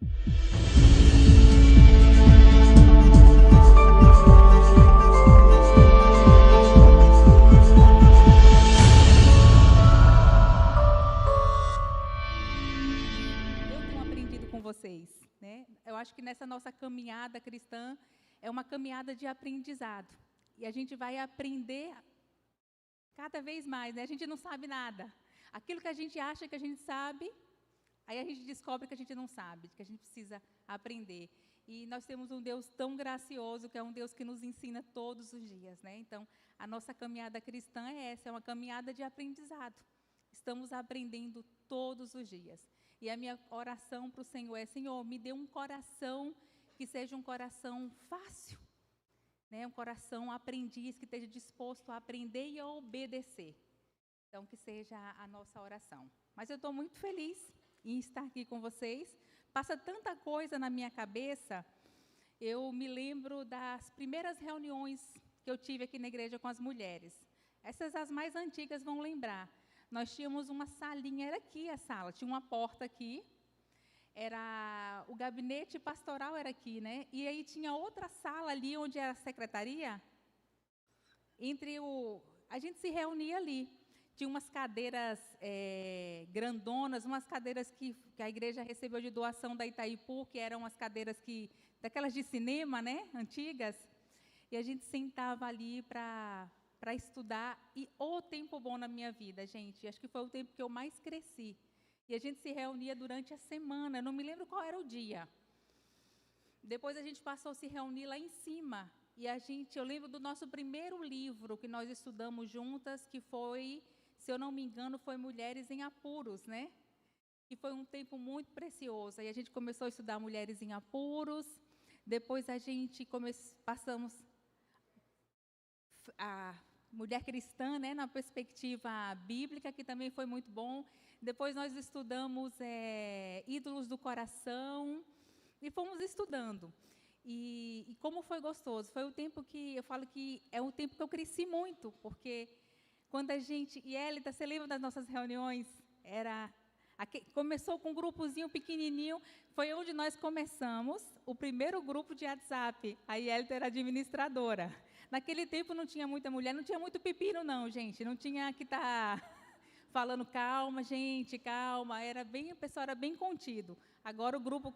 Eu tenho aprendido com vocês, né? Eu acho que nessa nossa caminhada cristã é uma caminhada de aprendizado. E a gente vai aprender cada vez mais, né? A gente não sabe nada. Aquilo que a gente acha que a gente sabe, aí a gente descobre que a gente não sabe, que a gente precisa aprender. E nós temos um Deus tão gracioso, que é um Deus que nos ensina todos os dias, né? Então, a nossa caminhada cristã é essa, é uma caminhada de aprendizado. Estamos aprendendo todos os dias. E a minha oração para o Senhor é: Senhor, me dê um coração que seja um coração fácil, né? Um coração aprendiz, que esteja disposto a aprender e a obedecer. Então, que seja a nossa oração. Mas eu estou muito feliz em estar aqui com vocês. Passa tanta coisa na minha cabeça. Eu me lembro das primeiras reuniões que eu tive aqui na igreja com as mulheres. Essas, as mais antigas, vão lembrar. Nós tínhamos uma salinha, era aqui a sala, tinha uma porta aqui. Era o gabinete pastoral, era aqui, né? E aí tinha outra sala ali, onde era a secretaria. A gente se reunia ali. Tinha umas cadeiras grandonas, umas cadeiras que a igreja recebeu de doação da Itaipu, que eram as cadeiras daquelas de cinema, né, antigas. E a gente sentava ali para estudar. E o tempo bom na minha vida, gente. Acho que foi o tempo que eu mais cresci. E a gente se reunia durante a semana. Eu não me lembro qual era o dia. Depois a gente passou a se reunir lá em cima. E eu lembro do nosso primeiro livro que nós estudamos juntas, que foi, se eu não me engano, foi Mulheres em Apuros, né? E foi um tempo muito precioso. Aí a gente começou a estudar Mulheres em Apuros. Depois a gente passamos a mulher cristã, né, na perspectiva bíblica, que também foi muito bom. Depois nós estudamos ídolos do coração e fomos estudando. E como foi gostoso. Foi o tempo que eu falo que é o tempo que eu cresci muito, porque quando a gente... E Hélida, você lembra das nossas reuniões? Começou com um grupozinho pequenininho, foi onde nós começamos o primeiro grupo de WhatsApp. A Hélida era administradora. Naquele tempo não tinha muita mulher, não tinha muito pepino não, gente. Não tinha que estar falando calma, gente, calma. O pessoal era bem contido. Agora o grupo...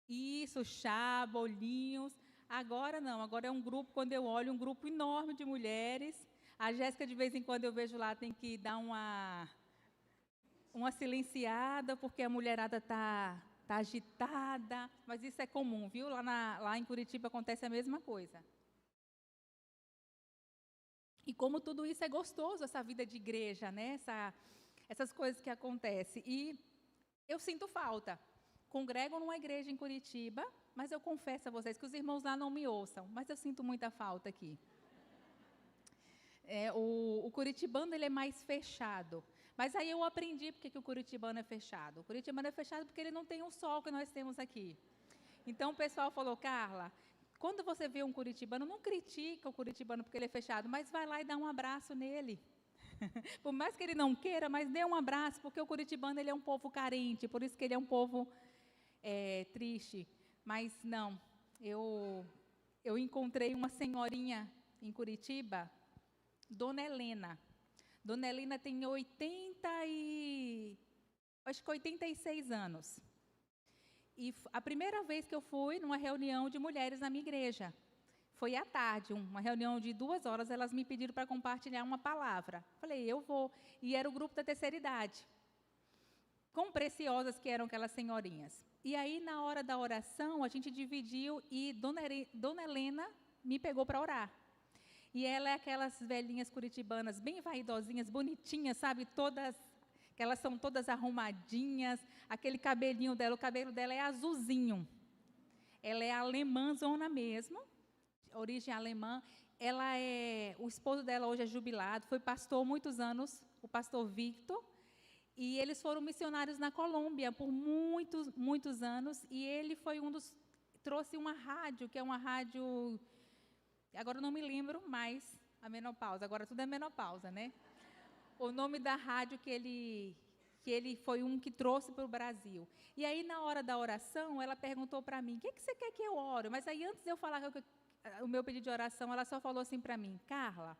Isso, chá, bolinhos. Agora não, agora é um grupo, quando eu olho, um grupo enorme de mulheres. A Jéssica, de vez em quando eu vejo lá, tem que dar uma silenciada, porque a mulherada está agitada. Mas isso é comum, viu? Lá em Curitiba acontece a mesma coisa. E como tudo isso é gostoso, essa vida de igreja, né? Essas coisas que acontecem. E eu sinto falta. Congrego numa igreja em Curitiba, mas eu confesso a vocês que os irmãos lá não me ouçam, mas eu sinto muita falta aqui. O curitibano, ele é mais fechado. Mas aí eu aprendi porque que o curitibano é fechado. O curitibano é fechado porque ele não tem o sol que nós temos aqui. Então o pessoal falou: Carla, quando você vê um curitibano, não critica o curitibano porque ele é fechado, mas vai lá e dá um abraço nele. Por mais que ele não queira, mas dê um abraço, porque o curitibano, ele é um povo carente, por isso que ele é um povo triste. Mas não, eu encontrei uma senhorinha em Curitiba, Dona Helena. Dona Helena tem 86 anos. E a primeira vez que eu fui numa reunião de mulheres na minha igreja, foi à tarde, uma reunião de 2 horas, elas me pediram para compartilhar uma palavra. Falei, eu vou. E era o grupo da terceira idade. Quão preciosas que eram aquelas senhorinhas. E aí, na hora da oração, a gente dividiu e Dona Helena me pegou para orar. E ela é aquelas velhinhas curitibanas, bem vaidosinhas, bonitinhas, sabe? Que elas são todas arrumadinhas, aquele cabelinho dela, o cabelo dela é azulzinho. Ela é alemãzona mesmo, origem alemã. O esposo dela hoje é jubilado, foi pastor há muitos anos, o pastor Victor. E eles foram missionários na Colômbia por muitos, muitos anos. E ele foi trouxe uma rádio, que é uma rádio... Agora eu não me lembro mais a menopausa, agora tudo é menopausa, né? O nome da rádio que ele que ele foi um que trouxe para o Brasil. E aí, na hora da oração, ela perguntou para mim, o que você quer que eu ore? Mas aí, antes de eu falar o meu pedido de oração, ela só falou assim para mim, Carla,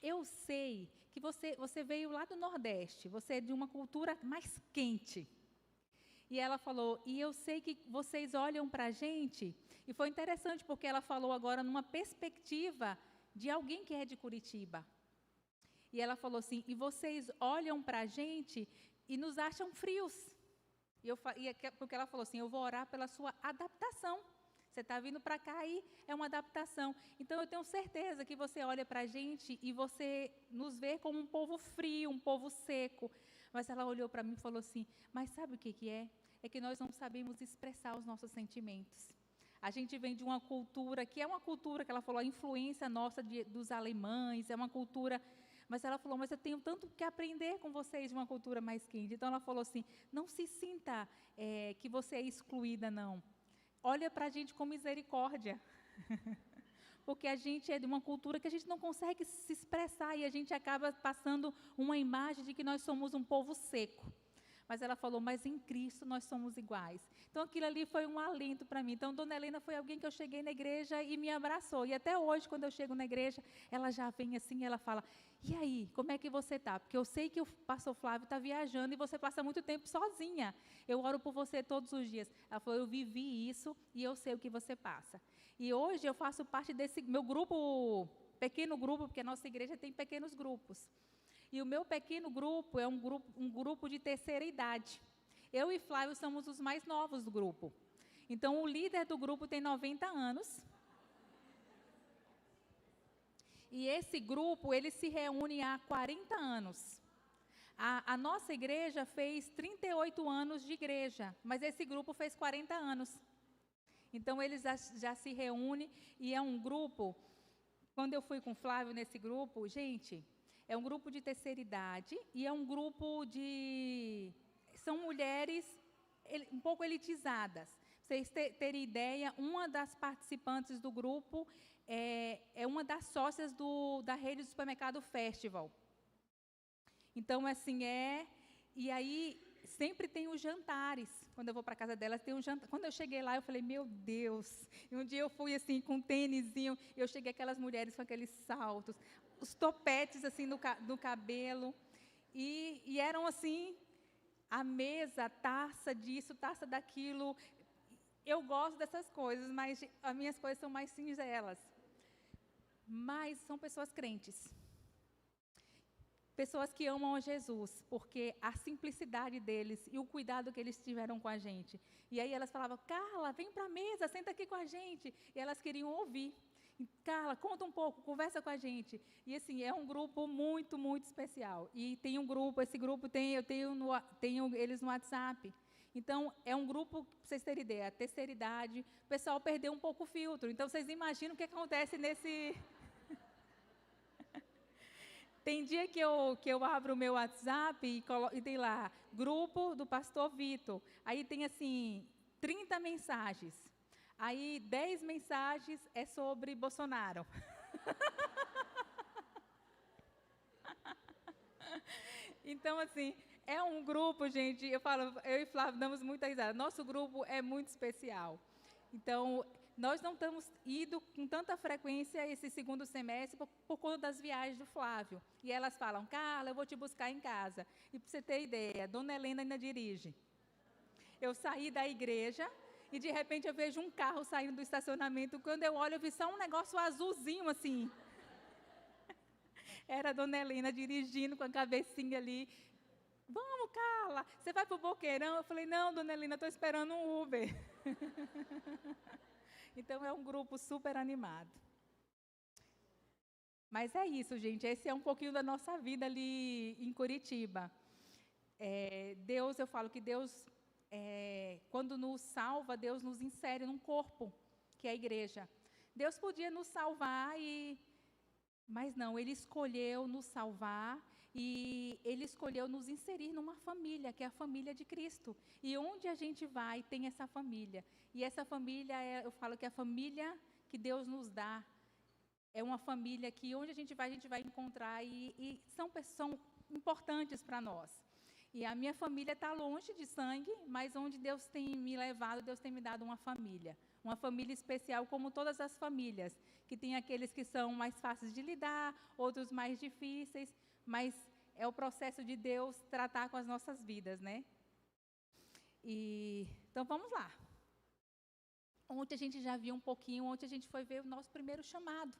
eu sei que você veio lá do Nordeste, você é de uma cultura mais quente. E ela falou, e eu sei que vocês olham para a gente, e foi interessante porque ela falou agora numa perspectiva de alguém que é de Curitiba. E ela falou assim, e vocês olham para a gente e nos acham frios. Porque ela falou assim, eu vou orar pela sua adaptação. Você está vindo para cá e é uma adaptação. Então, eu tenho certeza que você olha para a gente e você nos vê como um povo frio, um povo seco. Mas ela olhou para mim e falou assim, mas sabe o que é? É que nós não sabemos expressar os nossos sentimentos. A gente vem de uma cultura, que é uma cultura que ela falou, a influência nossa dos alemães, é uma cultura... Mas ela falou, mas eu tenho tanto que aprender com vocês de uma cultura mais quente. Então, ela falou assim, não se sinta que você é excluída, não. Olha para a gente com misericórdia. Porque a gente é de uma cultura que a gente não consegue se expressar e a gente acaba passando uma imagem de que nós somos um povo seco. Mas ela falou, mas em Cristo nós somos iguais. Então, aquilo ali foi um alento para mim. Então, Dona Helena foi alguém que eu cheguei na igreja e me abraçou. E até hoje, quando eu chego na igreja, ela já vem assim, ela fala, e aí, como é que você está? Porque eu sei que o pastor Flávio está viajando e você passa muito tempo sozinha. Eu oro por você todos os dias. Ela falou, eu vivi isso e eu sei o que você passa. E hoje eu faço parte desse meu grupo, pequeno grupo, porque a nossa igreja tem pequenos grupos. E o meu pequeno grupo é um grupo de terceira idade. Eu e Flávio somos os mais novos do grupo. Então, o líder do grupo tem 90 anos. E esse grupo, ele se reúne há 40 anos. A nossa igreja fez 38 anos de igreja, mas esse grupo fez 40 anos. Então, eles já se reúnem e é um grupo... Quando eu fui com o Flávio nesse grupo, gente... É um grupo de terceira idade e é um grupo de... São mulheres um pouco elitizadas. Pra vocês terem ideia, uma das participantes do grupo é uma das sócias da rede do supermercado Festival. Então, assim, E aí, sempre tem os jantares. Quando eu vou para a casa delas, tem um jantar. Quando eu cheguei lá, eu falei, meu Deus. E um dia eu fui, assim, com um tênisinho, e eu cheguei aquelas mulheres com aqueles saltos, os topetes, assim, no cabelo. E eram, assim, a mesa, taça disso, taça daquilo. Eu gosto dessas coisas, mas as minhas coisas são mais singelas. Mas são pessoas crentes. Pessoas que amam a Jesus, porque a simplicidade deles e o cuidado que eles tiveram com a gente. E aí elas falavam, Carla, vem para a mesa, senta aqui com a gente. E elas queriam ouvir. Carla, conta um pouco, conversa com a gente. E assim, é um grupo muito, muito especial. E tem um grupo, esse grupo eu tenho eles no WhatsApp. Então, é um grupo, para vocês terem ideia, a terceira idade, o pessoal perdeu um pouco o filtro. Então, vocês imaginam o que acontece nesse... Tem dia que eu abro o meu WhatsApp e tem lá, grupo do pastor Vitor. Aí tem, assim, 30 mensagens. Aí, 10 mensagens é sobre Bolsonaro. Então, assim, é um grupo, gente, eu e Flávio damos muita risada. Nosso grupo é muito especial. Então, nós não estamos indo com tanta frequência esse segundo semestre por conta das viagens do Flávio. E elas falam, Carla, eu vou te buscar em casa. E para você ter ideia, Dona Helena ainda dirige. Eu saí da igreja e, de repente, eu vejo um carro saindo do estacionamento. Quando eu olho, eu vi só um negócio azulzinho, assim. Era a Dona Helena dirigindo com a cabecinha ali. Vamos, Carla, você vai para o Boqueirão? Eu falei, não, Dona Helena, estou esperando um Uber. Então, é um grupo super animado. Mas é isso, gente. Esse é um pouquinho da nossa vida ali em Curitiba. Eu falo que Deus, quando nos salva, Deus nos insere num corpo, que é a igreja. Deus podia nos salvar, mas não, Ele escolheu nos salvar e Ele escolheu nos inserir numa família, que é a família de Cristo. E onde a gente vai, tem essa família. E essa família, eu falo que é a família que Deus nos dá. É uma família que onde a gente vai encontrar e são importantes para nós. E a minha família está longe de sangue, mas onde Deus tem me levado, Deus tem me dado uma família. Uma família especial, como todas as famílias, que tem aqueles que são mais fáceis de lidar, outros mais difíceis, mas é o processo de Deus tratar com as nossas vidas, né? Então vamos lá. Ontem a gente já viu um pouquinho, ontem a gente foi ver o nosso primeiro chamado.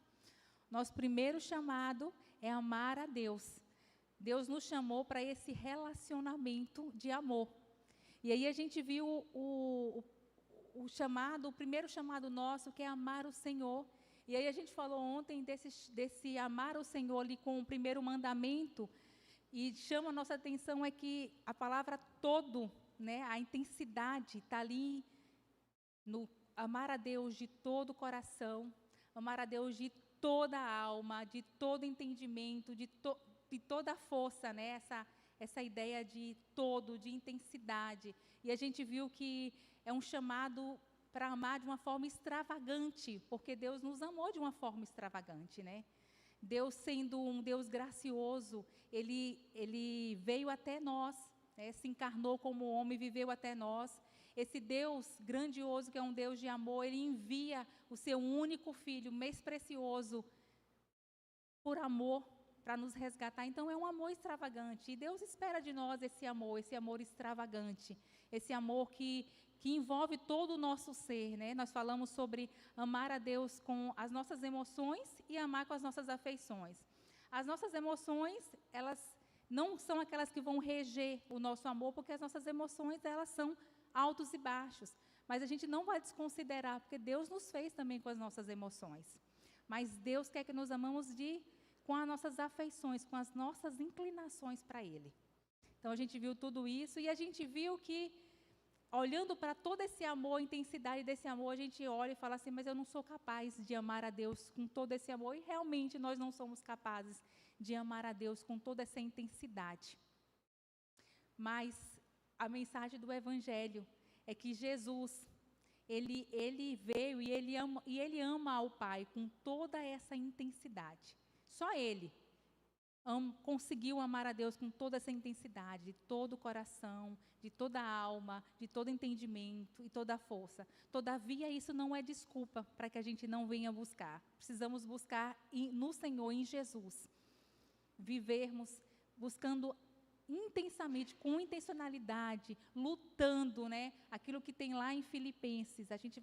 Nosso primeiro chamado é amar a Deus. Deus nos chamou para esse relacionamento de amor. E aí a gente viu o chamado, o primeiro chamado nosso, que é amar o Senhor. E aí a gente falou ontem desse amar o Senhor ali com o primeiro mandamento. E chama a nossa atenção é que a palavra todo, né, a intensidade está ali no amar a Deus de todo o coração, amar a Deus de toda a alma, de todo entendimento, de toda a força, né? Essa ideia de todo, de intensidade. E a gente viu que é um chamado para amar de uma forma extravagante, porque Deus nos amou de uma forma extravagante, né? Deus, sendo um Deus gracioso, Ele veio até nós, né? Se encarnou como homem, viveu até nós. Esse Deus grandioso, que é um Deus de amor, Ele envia o seu único Filho, mais precioso, por amor, para nos resgatar. Então, é um amor extravagante. E Deus espera de nós esse amor extravagante. Esse amor que envolve todo o nosso ser, né? Nós falamos sobre amar a Deus com as nossas emoções e amar com as nossas afeições. As nossas emoções, elas não são aquelas que vão reger o nosso amor, porque as nossas emoções, elas são altos e baixos. Mas a gente não vai desconsiderar, porque Deus nos fez também com as nossas emoções. Mas Deus quer que nos amamos com as nossas afeições, com as nossas inclinações para Ele. Então, a gente viu tudo isso e a gente viu que, olhando para todo esse amor, a intensidade desse amor, a gente olha e fala assim, mas eu não sou capaz de amar a Deus com todo esse amor. E realmente nós não somos capazes de amar a Deus com toda essa intensidade. Mas a mensagem do Evangelho é que Jesus, ele veio e ele ama ao Pai com toda essa intensidade. Só Ele conseguiu amar a Deus com toda essa intensidade, de todo o coração, de toda a alma, de todo entendimento e toda a força. Todavia, isso não é desculpa para que a gente não venha buscar. Precisamos buscar no Senhor, em Jesus. Vivermos buscando intensamente, com intencionalidade, lutando, né? Aquilo que tem lá em Filipenses. A gente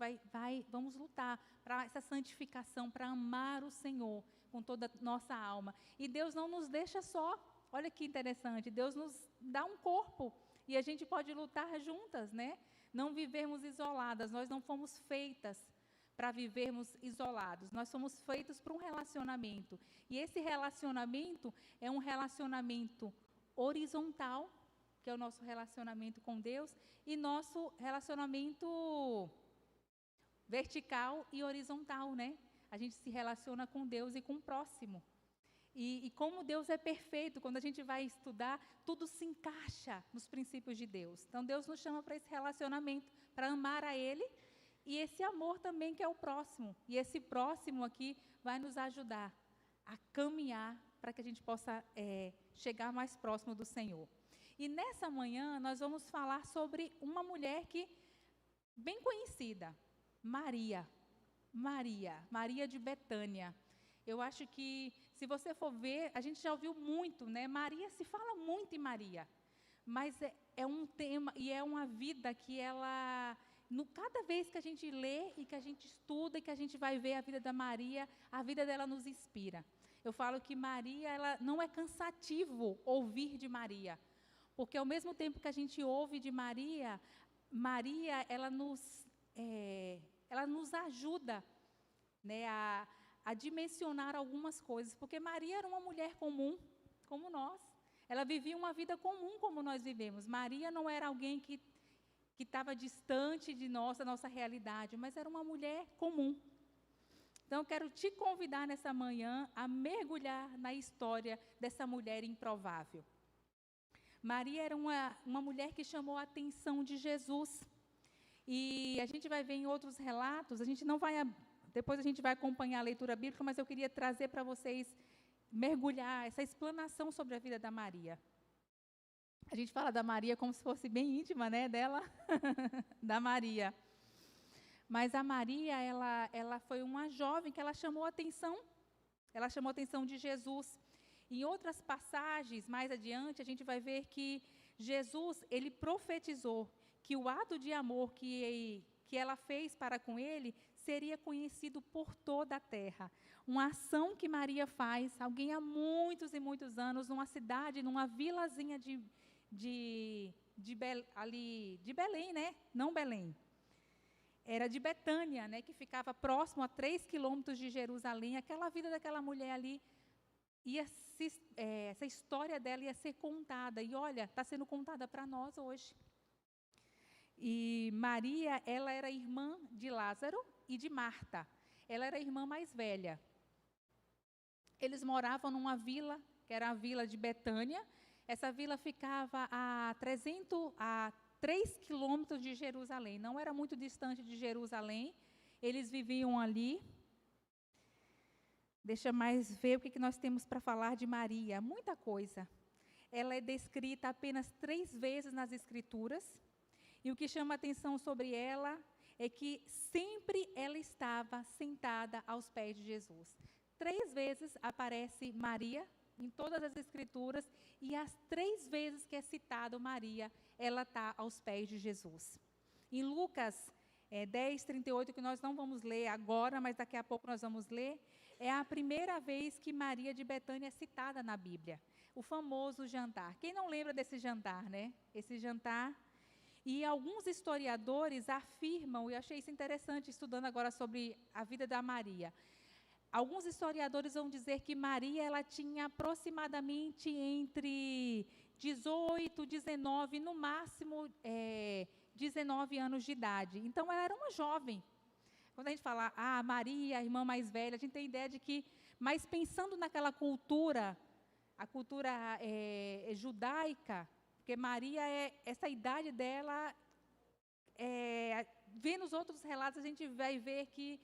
vamos lutar para essa santificação, para amar o Senhor com toda a nossa alma. E Deus não nos deixa só. Olha que interessante, Deus nos dá um corpo e a gente pode lutar juntas, né? Não vivermos isoladas, nós não fomos feitas para vivermos isolados, nós somos feitos para um relacionamento. E esse relacionamento é um relacionamento horizontal, que é o nosso relacionamento com Deus, e nosso relacionamento vertical e horizontal, né? A gente se relaciona com Deus e com o próximo. E como Deus é perfeito, quando a gente vai estudar, tudo se encaixa nos princípios de Deus. Então, Deus nos chama para esse relacionamento, para amar a Ele, e esse amor também que é o próximo. E esse próximo aqui vai nos ajudar a caminhar para que a gente possa chegar mais próximo do Senhor. E nessa manhã, nós vamos falar sobre uma mulher bem conhecida, Maria de Betânia. Eu acho que, se você for ver, a gente já ouviu muito, né? Maria, se fala muito em Maria, mas é um tema e é uma vida que cada vez que a gente lê e que a gente estuda e que a gente vai ver a vida da Maria, a vida dela nos inspira. Eu falo que Maria, ela não é cansativo ouvir de Maria, porque ao mesmo tempo que a gente ouve de Maria, ela nos ajuda, né, a dimensionar algumas coisas, porque Maria era uma mulher comum, como nós. Ela vivia uma vida comum como nós vivemos. Maria não era alguém que estava distante de da nossa realidade, mas era uma mulher comum. Então, eu quero te convidar nessa manhã a mergulhar na história dessa mulher improvável. Maria era uma mulher que chamou a atenção de Jesus. E a gente vai ver em outros relatos, depois a gente vai acompanhar a leitura bíblica, mas eu queria trazer para vocês mergulhar essa explanação sobre a vida da Maria. A gente fala da Maria como se fosse bem íntima, né, dela, da Maria. Mas a Maria, ela foi uma jovem que ela chamou a atenção de Jesus. Em outras passagens, mais adiante, a gente vai ver que Jesus, ele profetizou que o ato de amor que ela fez para com ele seria conhecido por toda a terra. Uma ação que Maria faz, alguém há muitos e muitos anos, numa cidade, numa vilazinha de Belém, né? Não Belém. Era de Betânia, né, que ficava próximo a 3 quilômetros de Jerusalém. Aquela vida daquela mulher ali, essa história dela ia ser contada. E olha, está sendo contada para nós hoje. E Maria, ela era irmã de Lázaro e de Marta. Ela era a irmã mais velha. Eles moravam numa vila, que era a vila de Betânia. Essa vila ficava a 3 quilômetros de Jerusalém, não era muito distante de Jerusalém, eles viviam ali. Deixa mais ver o que nós temos para falar de Maria, muita coisa. Ela é descrita apenas 3 vezes nas Escrituras, e o que chama a atenção sobre ela é que sempre ela estava sentada aos pés de Jesus. 3 vezes aparece Maria em todas as Escrituras, e as 3 vezes que é citado Maria, ela está aos pés de Jesus. Em Lucas 10, 38, que nós não vamos ler agora, mas daqui a pouco nós vamos ler, é a primeira vez que Maria de Betânia é citada na Bíblia. O famoso jantar. Quem não lembra desse jantar, né? Esse jantar. E alguns historiadores afirmam, e eu achei isso interessante estudando agora sobre a vida da Maria. Alguns historiadores vão dizer que Maria, ela tinha aproximadamente entre 18, 19, no máximo 19 anos de idade. Então, ela era uma jovem. Quando a gente fala, Maria, a irmã mais velha, a gente tem a ideia de que, mas pensando naquela cultura, a cultura judaica, porque Maria, essa idade dela, vendo os outros relatos, a gente vai ver que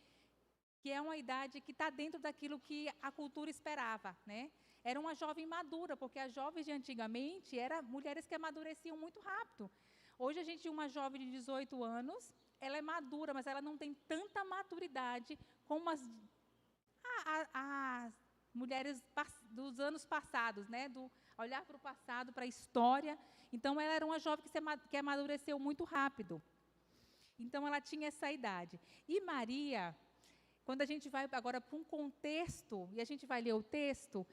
é uma idade que está dentro daquilo que a cultura esperava, né? Era uma jovem madura, porque as jovens de antigamente eram mulheres que amadureciam muito rápido. Hoje a gente, uma jovem de 18 anos, ela é madura, mas ela não tem tanta maturidade como as mulheres dos anos passados, né? Do olhar para o passado, para a história. Então, ela era uma jovem que amadureceu muito rápido. Então, ela tinha essa idade. E Maria, quando a gente vai agora para um contexto, e a gente vai ler o texto,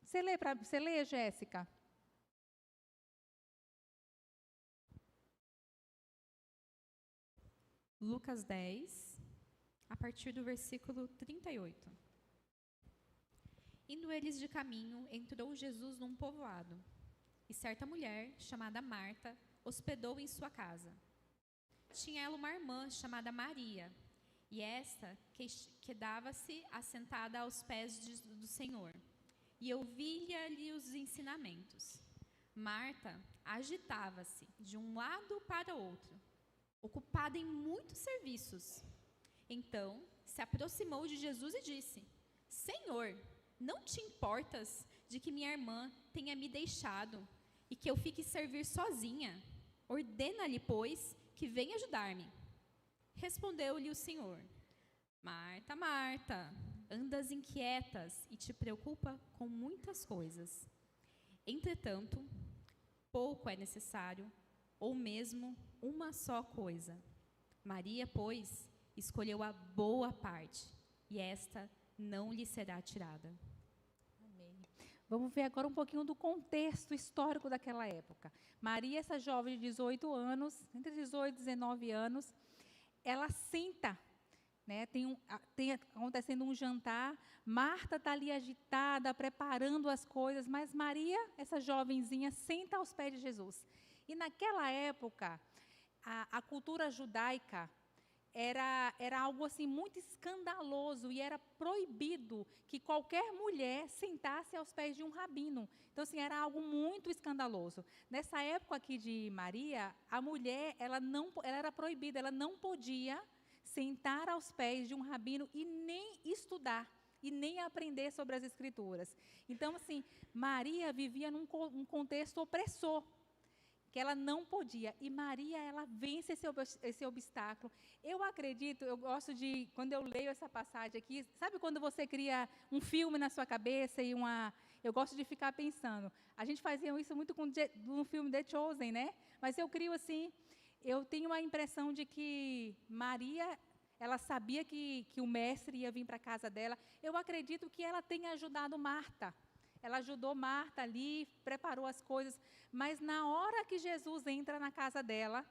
você lê, Jéssica? Lucas 10, a partir do versículo 38. Indo eles de caminho, entrou Jesus num povoado, e certa mulher, chamada Marta, hospedou em sua casa. Tinha ela uma irmã chamada Maria, e esta quedava-se assentada aos pés do Senhor, e ouvia-lhe os ensinamentos. Marta agitava-se de um lado para outro, ocupada em muitos serviços. Então, se aproximou de Jesus e disse: Senhor, não te importas de que minha irmã tenha me deixado e que eu fique servir sozinha? Ordena-lhe, pois, que venha ajudar-me. Respondeu-lhe o Senhor: Marta, Marta, andas inquietas e te preocupa com muitas coisas. Entretanto, pouco é necessário, ou mesmo uma só coisa. Maria, pois, escolheu a boa parte, e esta não lhe será tirada. Amém. Vamos ver agora um pouquinho do contexto histórico daquela época. Maria, essa jovem de 18 anos, entre 18 e 19 anos, ela senta, né? Tem acontecendo um jantar, Marta está ali agitada, preparando as coisas, mas Maria, essa jovenzinha, senta aos pés de Jesus. E naquela época, a cultura judaica era algo assim muito escandaloso, e era proibido que qualquer mulher sentasse aos pés de um rabino. Então, assim, era algo muito escandaloso. Nessa época aqui de Maria, a mulher, ela era proibida, ela não podia sentar aos pés de um rabino e nem estudar, e nem aprender sobre as Escrituras. Então, assim, Maria vivia num contexto opressor. que ela não podia. E Maria, ela vence esse obstáculo. Eu acredito, eu gosto de, quando eu leio essa passagem aqui, sabe quando você cria um filme na sua cabeça e eu gosto de ficar pensando. A gente fazia isso muito no filme The Chosen, né? Mas eu crio assim, eu tenho a impressão de que Maria, ela sabia que o mestre ia vir para a casa dela. Eu acredito que ela tenha ajudado Marta. Ela ajudou Marta ali, preparou as coisas, mas na hora que Jesus entra na casa dela,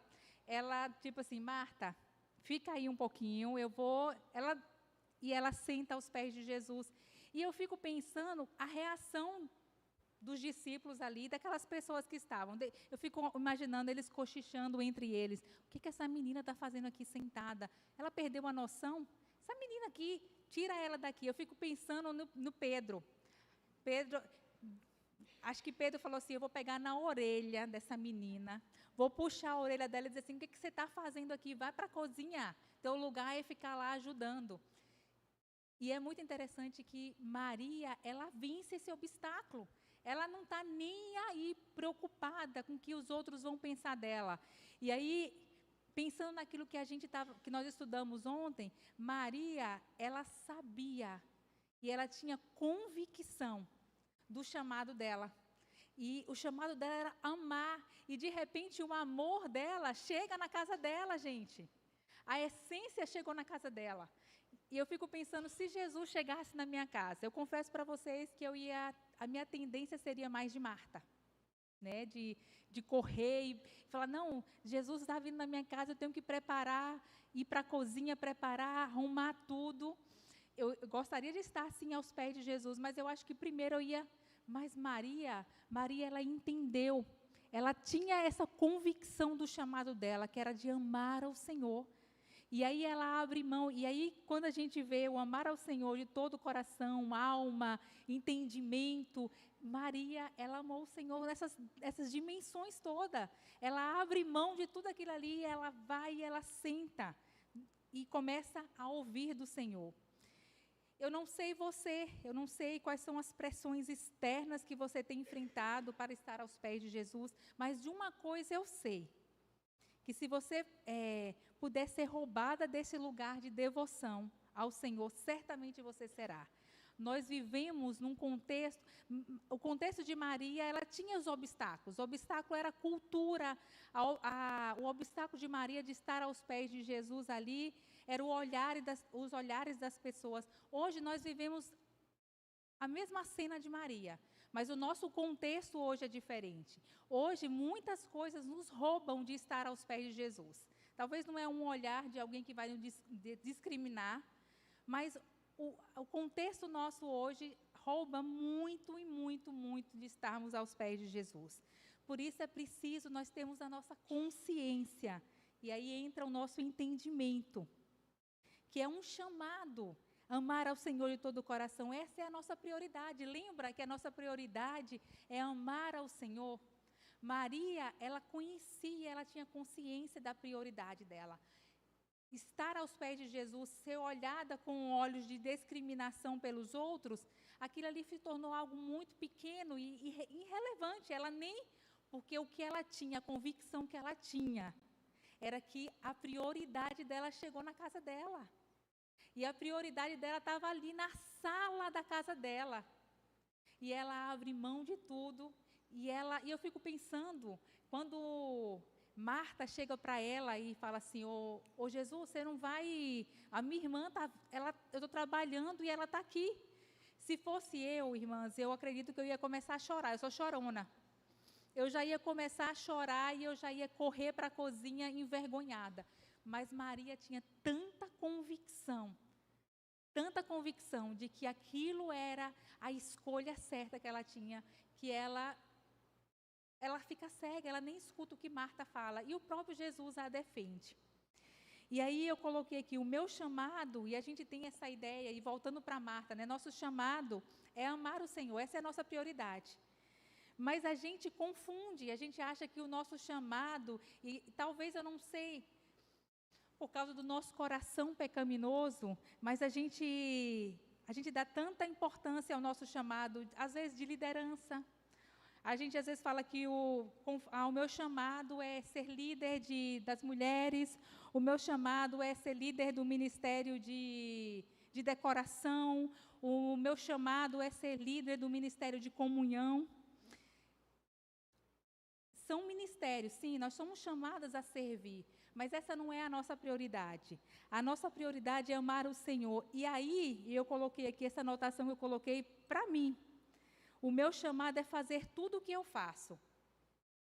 ela, tipo assim, Marta, fica aí um pouquinho, ela senta aos pés de Jesus. E eu fico pensando a reação dos discípulos ali, daquelas pessoas que estavam. Eu fico imaginando eles cochichando entre eles. O que essa menina está fazendo aqui sentada? Ela perdeu a noção? Essa menina aqui, tira ela daqui. Eu fico pensando no Pedro. Acho que Pedro falou assim, eu vou pegar na orelha dessa menina, vou puxar a orelha dela e dizer assim, o que você está fazendo aqui? Vai para a cozinha, teu lugar é ficar lá ajudando. E é muito interessante que Maria, ela vence esse obstáculo. Ela não está nem aí preocupada com o que os outros vão pensar dela. E aí, pensando naquilo que nós estudamos ontem, Maria, ela sabia e ela tinha convicção do chamado dela. E o chamado dela era amar. E, de repente, o amor dela chega na casa dela, gente. A essência chegou na casa dela. E eu fico pensando, se Jesus chegasse na minha casa, eu confesso para vocês que a minha tendência seria mais de Marta. Né, de correr e falar, não, Jesus está vindo na minha casa, eu tenho que preparar, ir para a cozinha, preparar, arrumar tudo. Eu gostaria de estar, assim, aos pés de Jesus, mas eu acho que primeiro eu ia... Mas Maria, ela entendeu, ela tinha essa convicção do chamado dela, que era de amar ao Senhor. E aí ela abre mão, e aí quando a gente vê o amar ao Senhor de todo o coração, alma, entendimento, Maria, ela amou o Senhor nessas dimensões todas. Ela abre mão de tudo aquilo ali, ela vai e ela senta e começa a ouvir do Senhor. Eu não sei você, eu não sei quais são as pressões externas que você tem enfrentado para estar aos pés de Jesus, mas de uma coisa eu sei, que se você puder ser roubada desse lugar de devoção ao Senhor, certamente você será. Nós vivemos num contexto, o contexto de Maria, ela tinha os obstáculos. O obstáculo era a cultura, o obstáculo de Maria de estar aos pés de Jesus ali, era os olhares das pessoas. Hoje nós vivemos a mesma cena de Maria, mas o nosso contexto hoje é diferente. Hoje muitas coisas nos roubam de estar aos pés de Jesus. Talvez não é um olhar de alguém que vai nos discriminar, mas o contexto nosso hoje rouba muito e muito, muito de estarmos aos pés de Jesus. Por isso é preciso nós termos a nossa consciência, e aí entra o nosso entendimento, que é um chamado, amar ao Senhor de todo o coração. Essa é a nossa prioridade. Lembra que a nossa prioridade é amar ao Senhor? Maria, ela conhecia, ela tinha consciência da prioridade dela. Estar aos pés de Jesus, ser olhada com olhos de discriminação pelos outros, aquilo ali se tornou algo muito pequeno e irrelevante. Ela nem, porque o que ela tinha, a convicção que ela tinha, era que a prioridade dela chegou na casa dela. E a prioridade dela estava ali na sala da casa dela. E ela abre mão de tudo. E eu fico pensando, quando Marta chega para ela e fala assim, ô Jesus, você não vai... A minha irmã, eu estou trabalhando e ela está aqui. Se fosse eu, irmãs, eu acredito que eu ia começar a chorar. Eu sou chorona. Eu já ia começar a chorar e eu já ia correr para a cozinha envergonhada. Mas Maria tinha tanta convicção de que aquilo era a escolha certa que ela tinha, que ela fica cega, ela nem escuta o que Marta fala, e o próprio Jesus a defende. E aí eu coloquei aqui o meu chamado, e a gente tem essa ideia, e voltando para Marta, né, nosso chamado é amar o Senhor, essa é a nossa prioridade. Mas a gente confunde, a gente acha que o nosso chamado, e talvez eu não sei, por causa do nosso coração pecaminoso, mas a gente dá tanta importância ao nosso chamado, às vezes de liderança, A gente às vezes fala que o meu chamado é ser líder das mulheres, o meu chamado é ser líder do ministério de decoração, o meu chamado é ser líder do ministério de comunhão. São ministérios, sim, nós somos chamadas a servir, mas essa não é a nossa prioridade. A nossa prioridade é amar o Senhor. E aí, eu coloquei aqui, essa anotação eu coloquei para mim. O meu chamado é fazer tudo o que eu faço.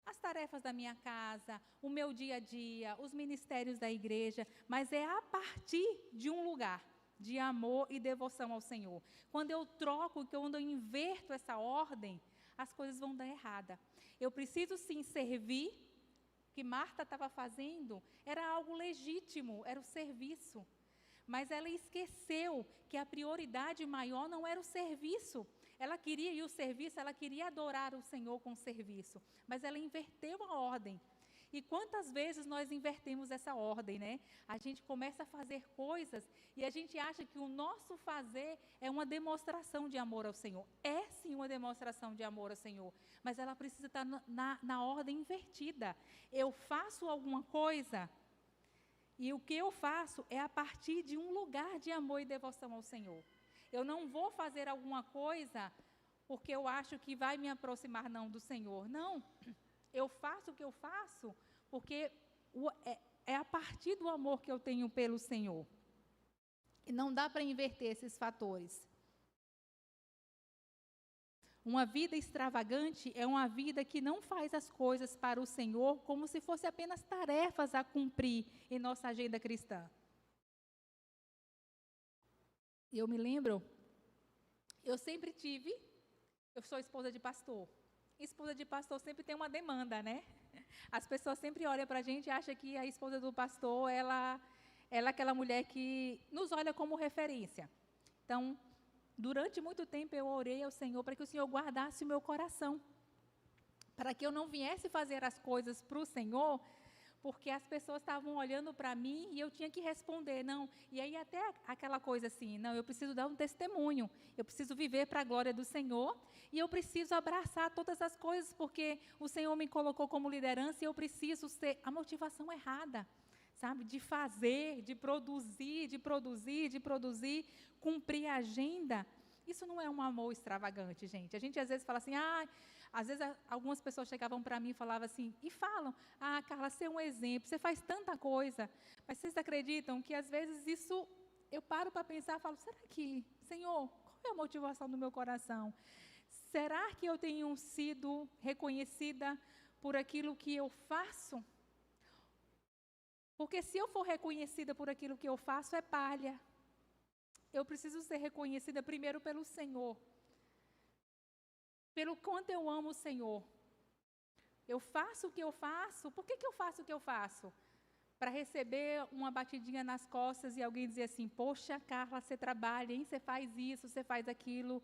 As tarefas da minha casa, o meu dia a dia, os ministérios da igreja, mas é a partir de um lugar de amor e devoção ao Senhor. Quando eu troco, quando eu inverto essa ordem, as coisas vão dar errada. Eu preciso sim servir. O que Marta estava fazendo era algo legítimo, era o serviço. Mas ela esqueceu que a prioridade maior não era o serviço. Ela queria ir ao serviço, ela queria adorar o Senhor com o serviço. Mas ela inverteu a ordem. E quantas vezes nós invertemos essa ordem, né? A gente começa a fazer coisas e a gente acha que o nosso fazer é uma demonstração de amor ao Senhor. É sim uma demonstração de amor ao Senhor, mas ela precisa estar na ordem invertida. Eu faço alguma coisa e o que eu faço é a partir de um lugar de amor e devoção ao Senhor. Eu não vou fazer alguma coisa porque eu acho que vai me aproximar não do Senhor. Não. Eu faço o que eu faço porque é a partir do amor que eu tenho pelo Senhor. E não dá para inverter esses fatores. Uma vida extravagante é uma vida que não faz as coisas para o Senhor como se fosse apenas tarefas a cumprir em nossa agenda cristã. Eu me lembro, eu sou esposa de pastor. Esposa de pastor sempre tem uma demanda, né? As pessoas sempre olham para a gente e acham que a esposa do pastor, ela é aquela mulher que nos olha como referência. Então, durante muito tempo eu orei ao Senhor para que o Senhor guardasse o meu coração, para que eu não viesse fazer as coisas para o Senhor, porque as pessoas estavam olhando para mim e eu tinha que responder, não. E aí até aquela coisa assim, não, eu preciso dar um testemunho, eu preciso viver para a glória do Senhor e eu preciso abraçar todas as coisas, porque o Senhor me colocou como liderança e eu preciso ser a motivação errada, sabe? De fazer, de produzir, cumprir a agenda. Isso não é um amor extravagante, gente. A gente às vezes fala assim, às vezes algumas pessoas chegavam para mim e falavam assim, e falam, Carla, você é um exemplo, você faz tanta coisa. Mas vocês acreditam que às vezes isso, eu paro para pensar e falo, será que, Senhor, qual é a motivação do meu coração? Será que eu tenho sido reconhecida por aquilo que eu faço? Porque se eu for reconhecida por aquilo que eu faço, é palha. Eu preciso ser reconhecida primeiro pelo Senhor. Pelo quanto eu amo o Senhor. Eu faço o que eu faço. Por que eu faço o que eu faço? Para receber uma batidinha nas costas e alguém dizer assim, poxa, Carla, você trabalha, hein? Você faz isso, você faz aquilo.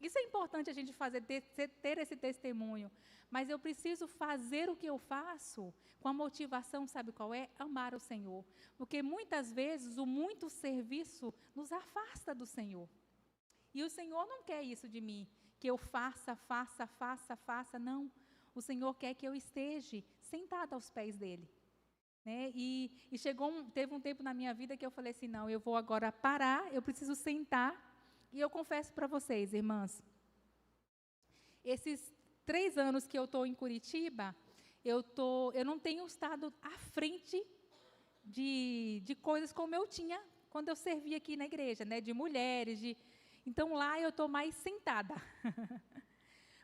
Isso é importante a gente fazer, ter esse testemunho. Mas eu preciso fazer o que eu faço com a motivação, sabe qual é? Amar o Senhor. Porque muitas vezes o muito serviço nos afasta do Senhor. E o Senhor não quer isso de mim, que eu faça. Não. O Senhor quer que eu esteja sentada aos pés dEle. Né? E teve um tempo na minha vida que eu falei assim, não, eu vou agora parar, eu preciso sentar. E eu confesso para vocês, irmãs, esses 3 anos que eu estou em Curitiba, eu não tenho estado à frente de coisas como eu tinha quando eu servia aqui na igreja, né? De mulheres, então lá eu estou mais sentada.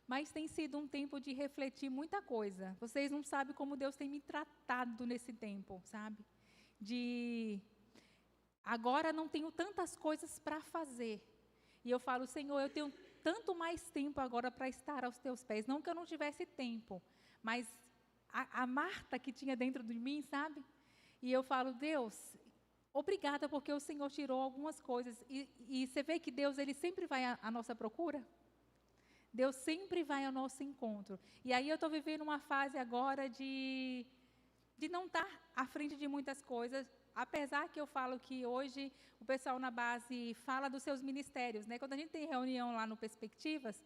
Mas tem sido um tempo de refletir muita coisa. Vocês não sabem como Deus tem me tratado nesse tempo, sabe? Agora não tenho tantas coisas para fazer. E eu falo, Senhor, eu tenho tanto mais tempo agora para estar aos teus pés. Não que eu não tivesse tempo, mas a Marta que tinha dentro de mim, sabe? E eu falo, Deus, obrigada porque o Senhor tirou algumas coisas. E você vê que Deus, Ele sempre vai à nossa procura? Deus sempre vai ao nosso encontro. E aí eu estou vivendo uma fase agora de não estar à frente de muitas coisas, apesar que eu falo que hoje o pessoal na base fala dos seus ministérios, né? Quando a gente tem reunião lá no Perspectivas,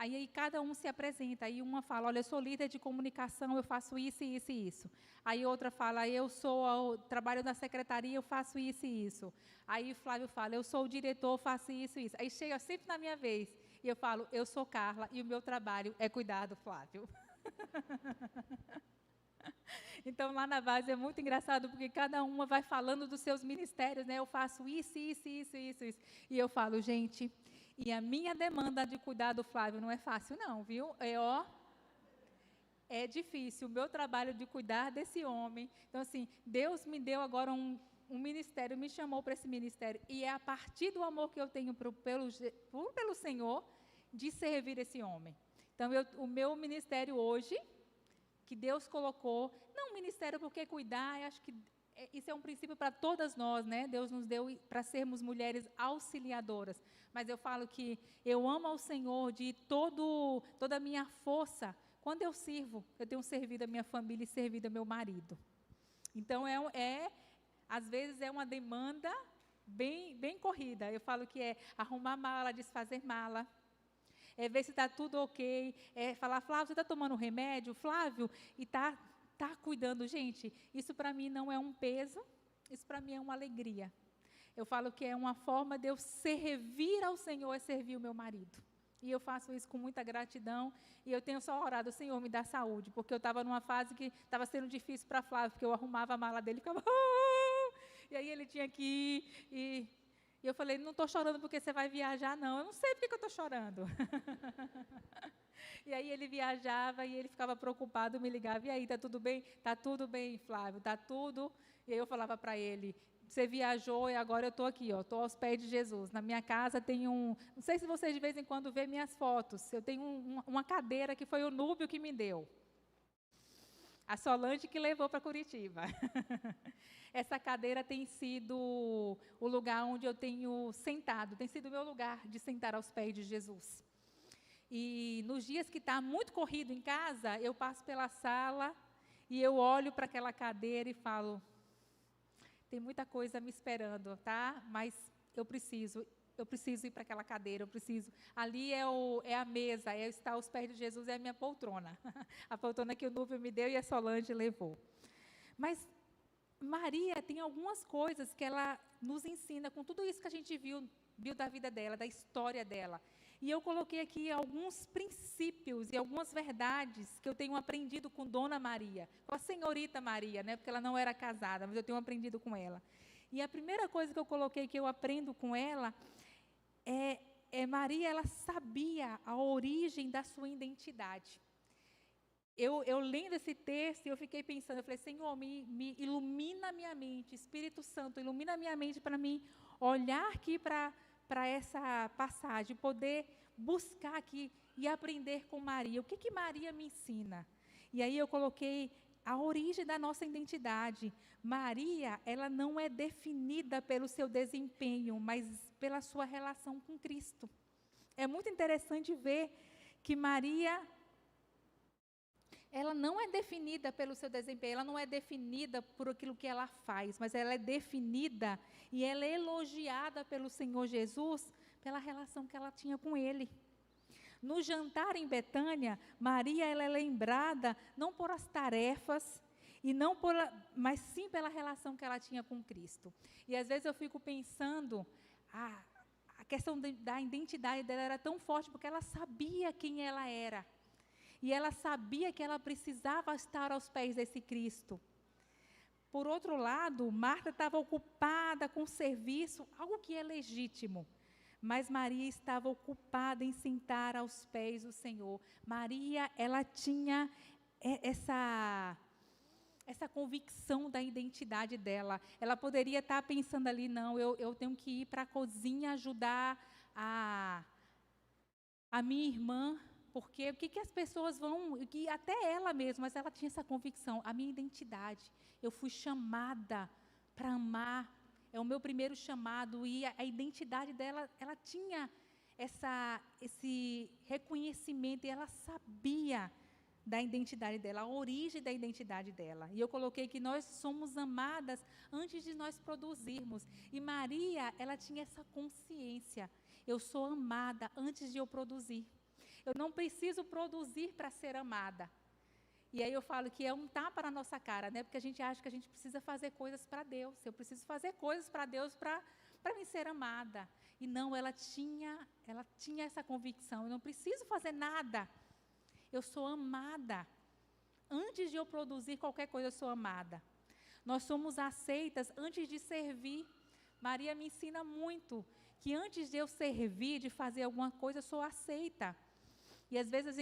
Aí cada um se apresenta, aí uma fala, olha, eu sou líder de comunicação, eu faço isso, isso e isso. Aí outra fala, trabalho na secretaria, eu faço isso e isso. Aí Flávio fala, eu sou o diretor, faço isso e isso. Aí chega sempre na minha vez, e eu falo, eu sou Carla, e o meu trabalho é cuidar do Flávio. Então, lá na base é muito engraçado, porque cada uma vai falando dos seus ministérios, né? Eu faço isso, isso, isso, isso, isso. E eu falo, gente, e a minha demanda de cuidar do Flávio não é fácil não, viu? É difícil, o meu trabalho de cuidar desse homem. Então, assim, Deus me deu agora um ministério, me chamou para esse ministério, e é a partir do amor que eu tenho pelo Senhor, de servir esse homem. Então, o meu ministério hoje, que Deus colocou, não ministério porque cuidar, eu acho que isso é um princípio para todas nós, né? Deus nos deu para sermos mulheres auxiliadoras, mas eu falo que eu amo ao Senhor de toda a minha força. Quando eu sirvo, eu tenho servido a minha família e servido ao meu marido. Então, às vezes é uma demanda bem corrida. Eu falo que é arrumar mala, desfazer mala, ver se está tudo ok, falar, Flávio, você está tomando remédio? Flávio, e está cuidando. Gente, isso para mim não é um peso, isso para mim é uma alegria. Eu falo que é uma forma de eu servir ao Senhor, é servir o meu marido. E eu faço isso com muita gratidão, e eu tenho só orado, Senhor, me dá saúde, porque eu estava numa fase que estava sendo difícil para Flávio, porque eu arrumava a mala dele e ficava, e aí ele tinha que ir, e eu falei, não estou chorando porque você vai viajar, não. Eu não sei porque eu estou chorando. E aí ele viajava e ele ficava preocupado, me ligava, e aí, está tudo bem? Está tudo bem, Flávio, está tudo. E aí eu falava para ele, você viajou e agora eu estou aqui, estou aos pés de Jesus. Na minha casa tem não sei se vocês de vez em quando vê minhas fotos, eu tenho uma cadeira que foi o Núbio que me deu. A Solange que levou para Curitiba. Essa cadeira tem sido o lugar onde eu tenho sentado, tem sido o meu lugar de sentar aos pés de Jesus. E nos dias que está muito corrido em casa, eu passo pela sala e eu olho para aquela cadeira e falo, tem muita coisa me esperando, tá? Mas eu preciso ir para aquela cadeira, ali é a mesa, estar aos pés de Jesus, é a minha poltrona. A poltrona que o Núbio me deu e a Solange levou. Mas Maria tem algumas coisas que ela nos ensina, com tudo isso que a gente viu da vida dela, da história dela. E eu coloquei aqui alguns princípios e algumas verdades que eu tenho aprendido com Dona Maria, com a senhorita Maria, né? Porque ela não era casada, mas eu tenho aprendido com ela. E a primeira coisa que eu coloquei que eu aprendo com ela Maria, ela sabia a origem da sua identidade. Eu lendo esse texto, eu fiquei pensando, eu falei, Senhor, me ilumina a minha mente, Espírito Santo, ilumina a minha mente para mim olhar aqui para essa passagem, poder buscar aqui e aprender com Maria. O que Maria me ensina? E aí eu coloquei a origem da nossa identidade. Maria, ela não é definida pelo seu desempenho, mas pela sua relação com Cristo. É muito interessante ver que Maria, ela não é definida pelo seu desempenho, ela não é definida por aquilo que ela faz, mas ela é definida e ela é elogiada pelo Senhor Jesus pela relação que ela tinha com Ele. No jantar em Betânia, Maria, ela é lembrada não por as tarefas, mas sim pela relação que ela tinha com Cristo. E às vezes eu fico pensando, a questão da identidade dela era tão forte, porque ela sabia quem ela era. E ela sabia que ela precisava estar aos pés desse Cristo. Por outro lado, Marta estava ocupada com o serviço, algo que é legítimo. Mas Maria estava ocupada em sentar aos pés do Senhor. Maria, ela tinha essa convicção da identidade dela. Ela poderia estar pensando ali, não, eu tenho que ir para a cozinha ajudar a minha irmã, porque o que as pessoas vão, que até ela mesma, mas ela tinha essa convicção, a minha identidade, eu fui chamada para amar, é o meu primeiro chamado, e a identidade dela, ela tinha esse reconhecimento, e ela sabia da identidade dela, a origem da identidade dela. E eu coloquei que nós somos amadas antes de nós produzirmos. E Maria, ela tinha essa consciência, eu sou amada antes de eu produzir. Eu não preciso produzir para ser amada. E aí eu falo que é um tapa na nossa cara, né? Porque a gente acha que a gente precisa fazer coisas para Deus. Eu preciso fazer coisas para Deus para me ser amada. E não, ela tinha essa convicção. Eu não preciso fazer nada. Eu sou amada. Antes de eu produzir qualquer coisa, eu sou amada. Nós somos aceitas antes de servir. Maria me ensina muito que antes de eu servir, de fazer alguma coisa, eu sou aceita. E às vezes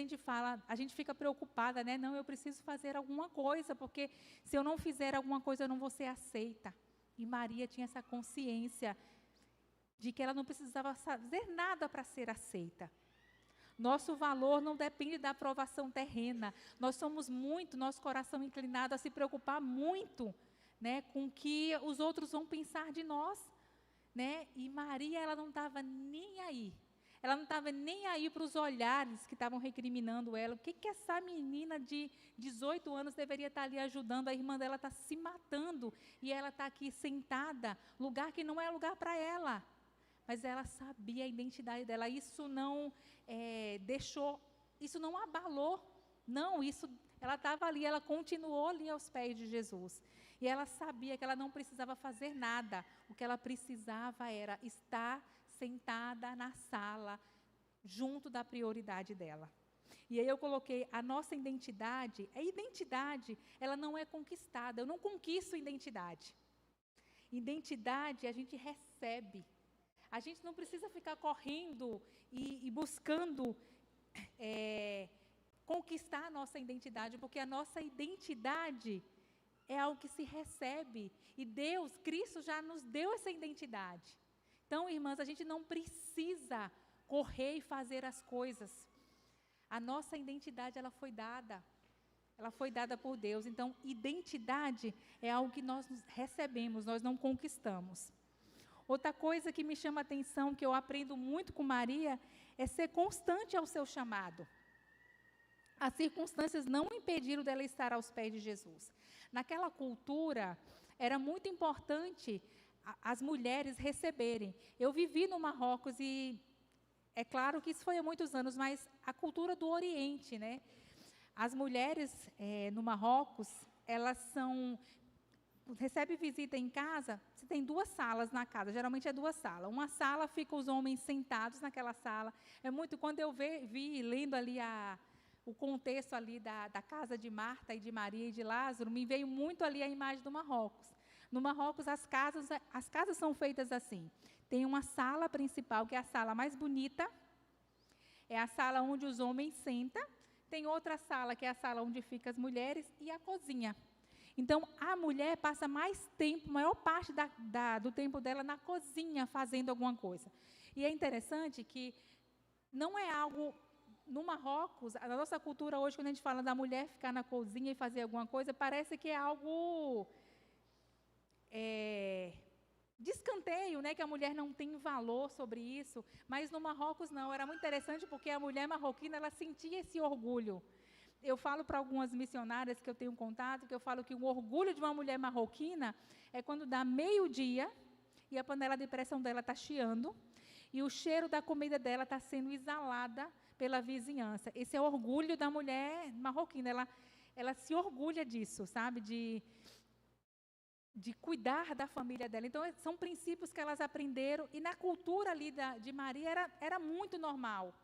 a gente fica preocupada, né? Não, eu preciso fazer alguma coisa, porque se eu não fizer alguma coisa, eu não vou ser aceita. E Maria tinha essa consciência de que ela não precisava fazer nada para ser aceita. Nosso valor não depende da aprovação terrena. Nós somos muito, nosso coração inclinado a se preocupar muito, né, com o que os outros vão pensar de nós, né? E Maria, ela não estava nem aí. Ela não estava nem aí para os olhares que estavam recriminando ela. O que essa menina de 18 anos deveria estar ali ajudando? A irmã dela está se matando e ela está aqui sentada, lugar que não é lugar para ela. Mas ela sabia a identidade dela. Isso não isso não abalou. Não, ela estava ali, ela continuou ali aos pés de Jesus. E ela sabia que ela não precisava fazer nada. O que ela precisava era estar sentada na sala, junto da prioridade dela. E aí eu coloquei, a nossa identidade, ela não é conquistada. Eu não conquisto identidade. Identidade a gente recebe. A gente não precisa ficar correndo e buscando conquistar a nossa identidade, porque a nossa identidade é algo que se recebe. E Deus, Cristo já nos deu essa identidade. Então, irmãs, a gente não precisa correr e fazer as coisas. A nossa identidade, ela foi dada. Ela foi dada por Deus. Então, identidade é algo que nós recebemos, nós não conquistamos. Outra coisa que me chama a atenção, que eu aprendo muito com Maria, é ser constante ao seu chamado. As circunstâncias não impediram dela estar aos pés de Jesus. Naquela cultura, era muito importante as mulheres receberem. Eu vivi no Marrocos e é claro que isso foi há muitos anos, mas a cultura do Oriente, né? As mulheres no Marrocos, elas recebe visita em casa, você tem 2 salas na casa, geralmente é 2 salas. Uma sala fica os homens sentados naquela sala. É muito, quando eu vi lendo ali o contexto ali da casa de Marta e de Maria e de Lázaro, me veio muito ali a imagem do Marrocos. No Marrocos, as casas são feitas assim. Tem uma sala principal, que é a sala mais bonita, é a sala onde os homens sentam. Tem outra sala, que é a sala onde ficam as mulheres, e a cozinha. Então, a mulher passa mais tempo, maior parte do tempo dela na cozinha, fazendo alguma coisa. E é interessante que não é algo... No Marrocos, a nossa cultura hoje, quando a gente fala da mulher ficar na cozinha e fazer alguma coisa, parece que é algo de escanteio, né? Que a mulher não tem valor sobre isso. Mas no Marrocos não, era muito interessante porque a mulher marroquina, ela sentia esse orgulho. Eu falo para algumas missionárias que eu tenho contato, que eu falo que o orgulho de uma mulher marroquina é quando dá meio-dia e a panela de pressão dela está chiando e o cheiro da comida dela está sendo exalada pela vizinhança. Esse é o orgulho da mulher marroquina. Ela se orgulha disso, sabe? De cuidar da família dela. Então, são princípios que elas aprenderam. E na cultura ali de Maria era muito normal.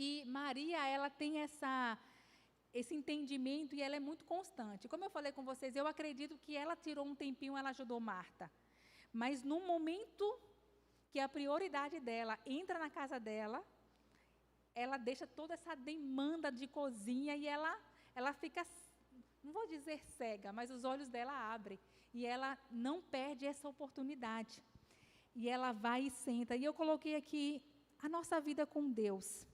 E Maria, ela tem esse entendimento e ela é muito constante. Como eu falei com vocês, eu acredito que ela tirou um tempinho, ela ajudou Marta. Mas no momento que a prioridade dela entra na casa dela, ela deixa toda essa demanda de cozinha e ela fica, não vou dizer cega, mas os olhos dela abrem. E ela não perde essa oportunidade. E ela vai e senta. E eu coloquei aqui a nossa vida com Deus.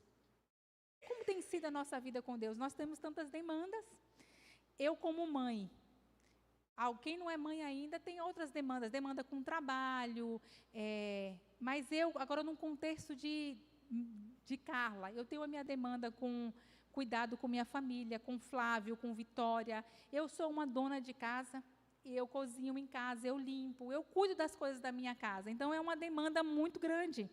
Como tem sido a nossa vida com Deus? Nós temos tantas demandas. Eu, como mãe, quem não é mãe ainda tem outras demandas. Demanda com trabalho. Mas eu, agora num contexto de Carla, eu tenho a minha demanda com cuidado com minha família, com Flávio, com Vitória. Eu sou uma dona de casa, eu cozinho em casa, eu limpo, eu cuido das coisas da minha casa. Então, é uma demanda muito grande.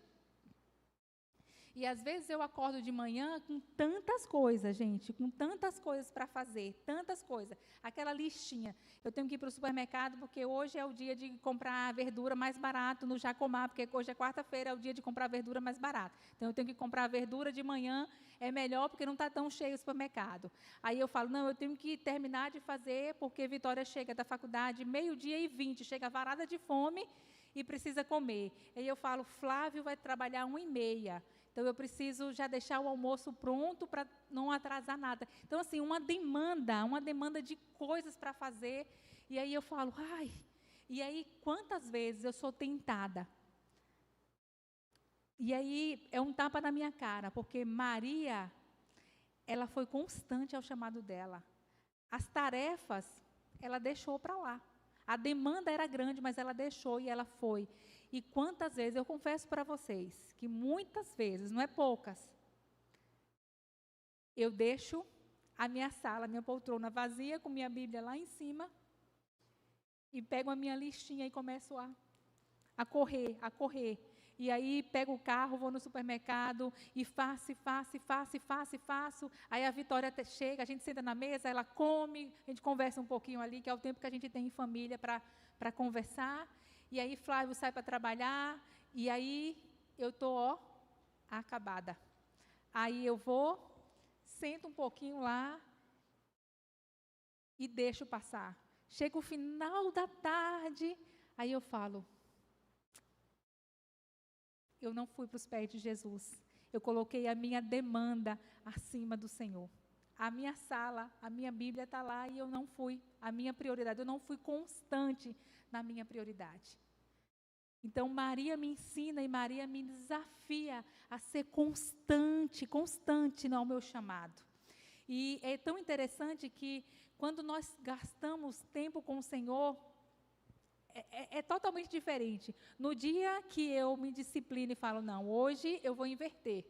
E às vezes eu acordo de manhã com tantas coisas, gente, com tantas coisas para fazer, tantas coisas. Aquela listinha. Eu tenho que ir para o supermercado porque hoje é o dia de comprar verdura mais barato no Jacomar, porque hoje é quarta-feira, é o dia de comprar verdura mais barato. Então eu tenho que comprar verdura de manhã, é melhor porque não está tão cheio o supermercado. Aí eu falo, não, eu tenho que terminar de fazer porque Vitória chega da faculdade 12:20, chega varada de fome e precisa comer. Aí eu falo, Flávio vai trabalhar 1:30. Então, eu preciso já deixar o almoço pronto para não atrasar nada. Então, assim, uma demanda de coisas para fazer. E aí eu falo, ai, e aí quantas vezes eu sou tentada? E aí é um tapa na minha cara, porque Maria, ela foi constante ao chamado dela. As tarefas, ela deixou para lá. A demanda era grande, mas ela deixou e ela foi. E quantas vezes, eu confesso para vocês, que muitas vezes, não é poucas, eu deixo a minha sala, a minha poltrona vazia, com minha Bíblia lá em cima, e pego a minha listinha e começo a correr. E aí pego o carro, vou no supermercado e faço. Aí a Vitória chega, a gente senta na mesa, ela come, a gente conversa um pouquinho ali, que é o tempo que a gente tem em família para conversar. E aí Flávio sai para trabalhar, e aí eu estou, acabada. Aí eu vou, sento um pouquinho lá e deixo passar. Chega o final da tarde, aí eu falo, eu não fui para os pés de Jesus. Eu coloquei a minha demanda acima do Senhor. A minha sala, a minha Bíblia está lá e eu não fui. A minha prioridade, eu não fui constante na minha prioridade. Então, Maria me ensina e Maria me desafia a ser constante no meu chamado. E é tão interessante que quando nós gastamos tempo com o Senhor, é totalmente diferente. No dia que eu me disciplino e falo, não, hoje eu vou inverter.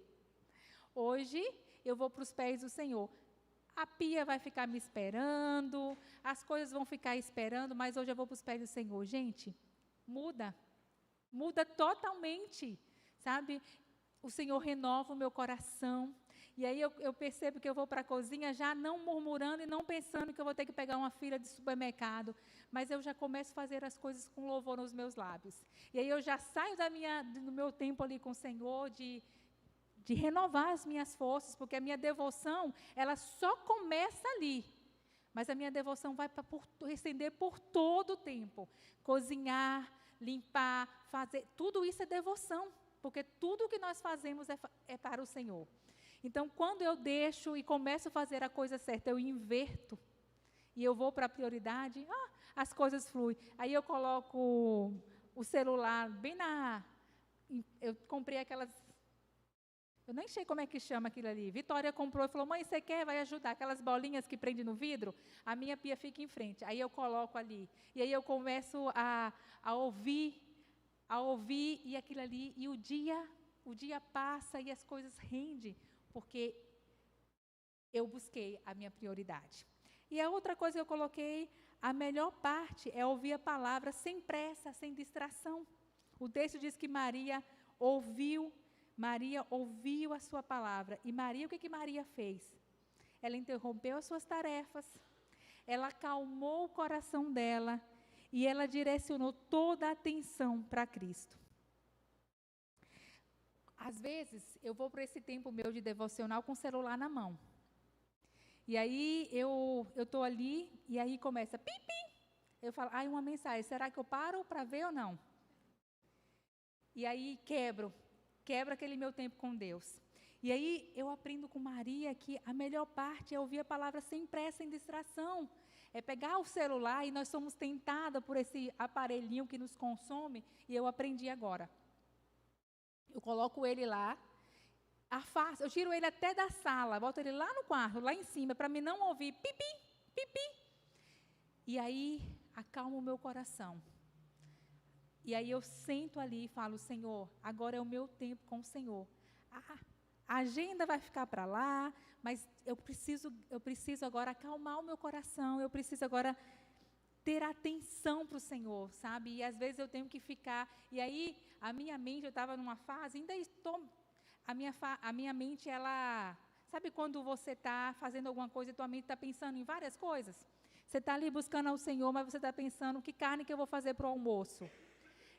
Hoje eu vou para os pés do Senhor. A pia vai ficar me esperando, as coisas vão ficar esperando, mas hoje eu vou para os pés do Senhor. Gente, muda totalmente, sabe? O Senhor renova o meu coração. E aí eu percebo que eu vou para a cozinha já não murmurando e não pensando que eu vou ter que pegar uma fila de supermercado, mas eu já começo a fazer as coisas com louvor nos meus lábios. E aí eu já saio do meu tempo ali com o Senhor, de renovar as minhas forças, porque a minha devoção, ela só começa ali. Mas a minha devoção vai estender por todo o tempo. Cozinhar, limpar, fazer, tudo isso é devoção, porque tudo que nós fazemos é para o Senhor. Então, quando eu deixo e começo a fazer a coisa certa, eu inverto, e eu vou para a prioridade, as coisas fluem. Aí eu coloco o celular bem eu comprei aquelas, eu nem sei como é que chama aquilo ali. Vitória comprou e falou, mãe, você quer? Vai ajudar. Aquelas bolinhas que prende no vidro, a minha pia fica em frente. Aí eu coloco ali. E aí eu começo a ouvir, e aquilo ali, e o dia passa e as coisas rendem, porque eu busquei a minha prioridade. E a outra coisa que eu coloquei, a melhor parte é ouvir a palavra sem pressa, sem distração. O texto diz que Maria ouviu a sua palavra. E Maria, o que Maria fez? Ela interrompeu as suas tarefas, ela acalmou o coração dela e ela direcionou toda a atenção para Cristo. Às vezes, eu vou para esse tempo meu de devocional com o celular na mão. E aí, eu estou ali, e aí começa, pim, pim. Eu falo, uma mensagem, será que eu paro para ver ou não? E aí, quebra aquele meu tempo com Deus. E aí, eu aprendo com Maria que a melhor parte é ouvir a palavra sem pressa, sem distração. É pegar o celular, e nós somos tentadas por esse aparelhinho que nos consome, e eu aprendi agora. Eu coloco ele lá, eu tiro ele até da sala, boto ele lá no quarto, lá em cima, para mim não ouvir pipi, pipi. E aí, acalmo o meu coração. E aí eu sento ali e falo, Senhor, agora é o meu tempo com o Senhor. A agenda vai ficar para lá, mas eu preciso agora acalmar o meu coração, eu preciso agora ter atenção para o Senhor, sabe? E às vezes eu tenho que ficar, e aí a minha mente, eu estava numa fase, ainda estou, a minha mente, ela... Sabe quando você está fazendo alguma coisa e tua mente está pensando em várias coisas? Você está ali buscando ao Senhor, mas você está pensando, que carne que eu vou fazer para o almoço?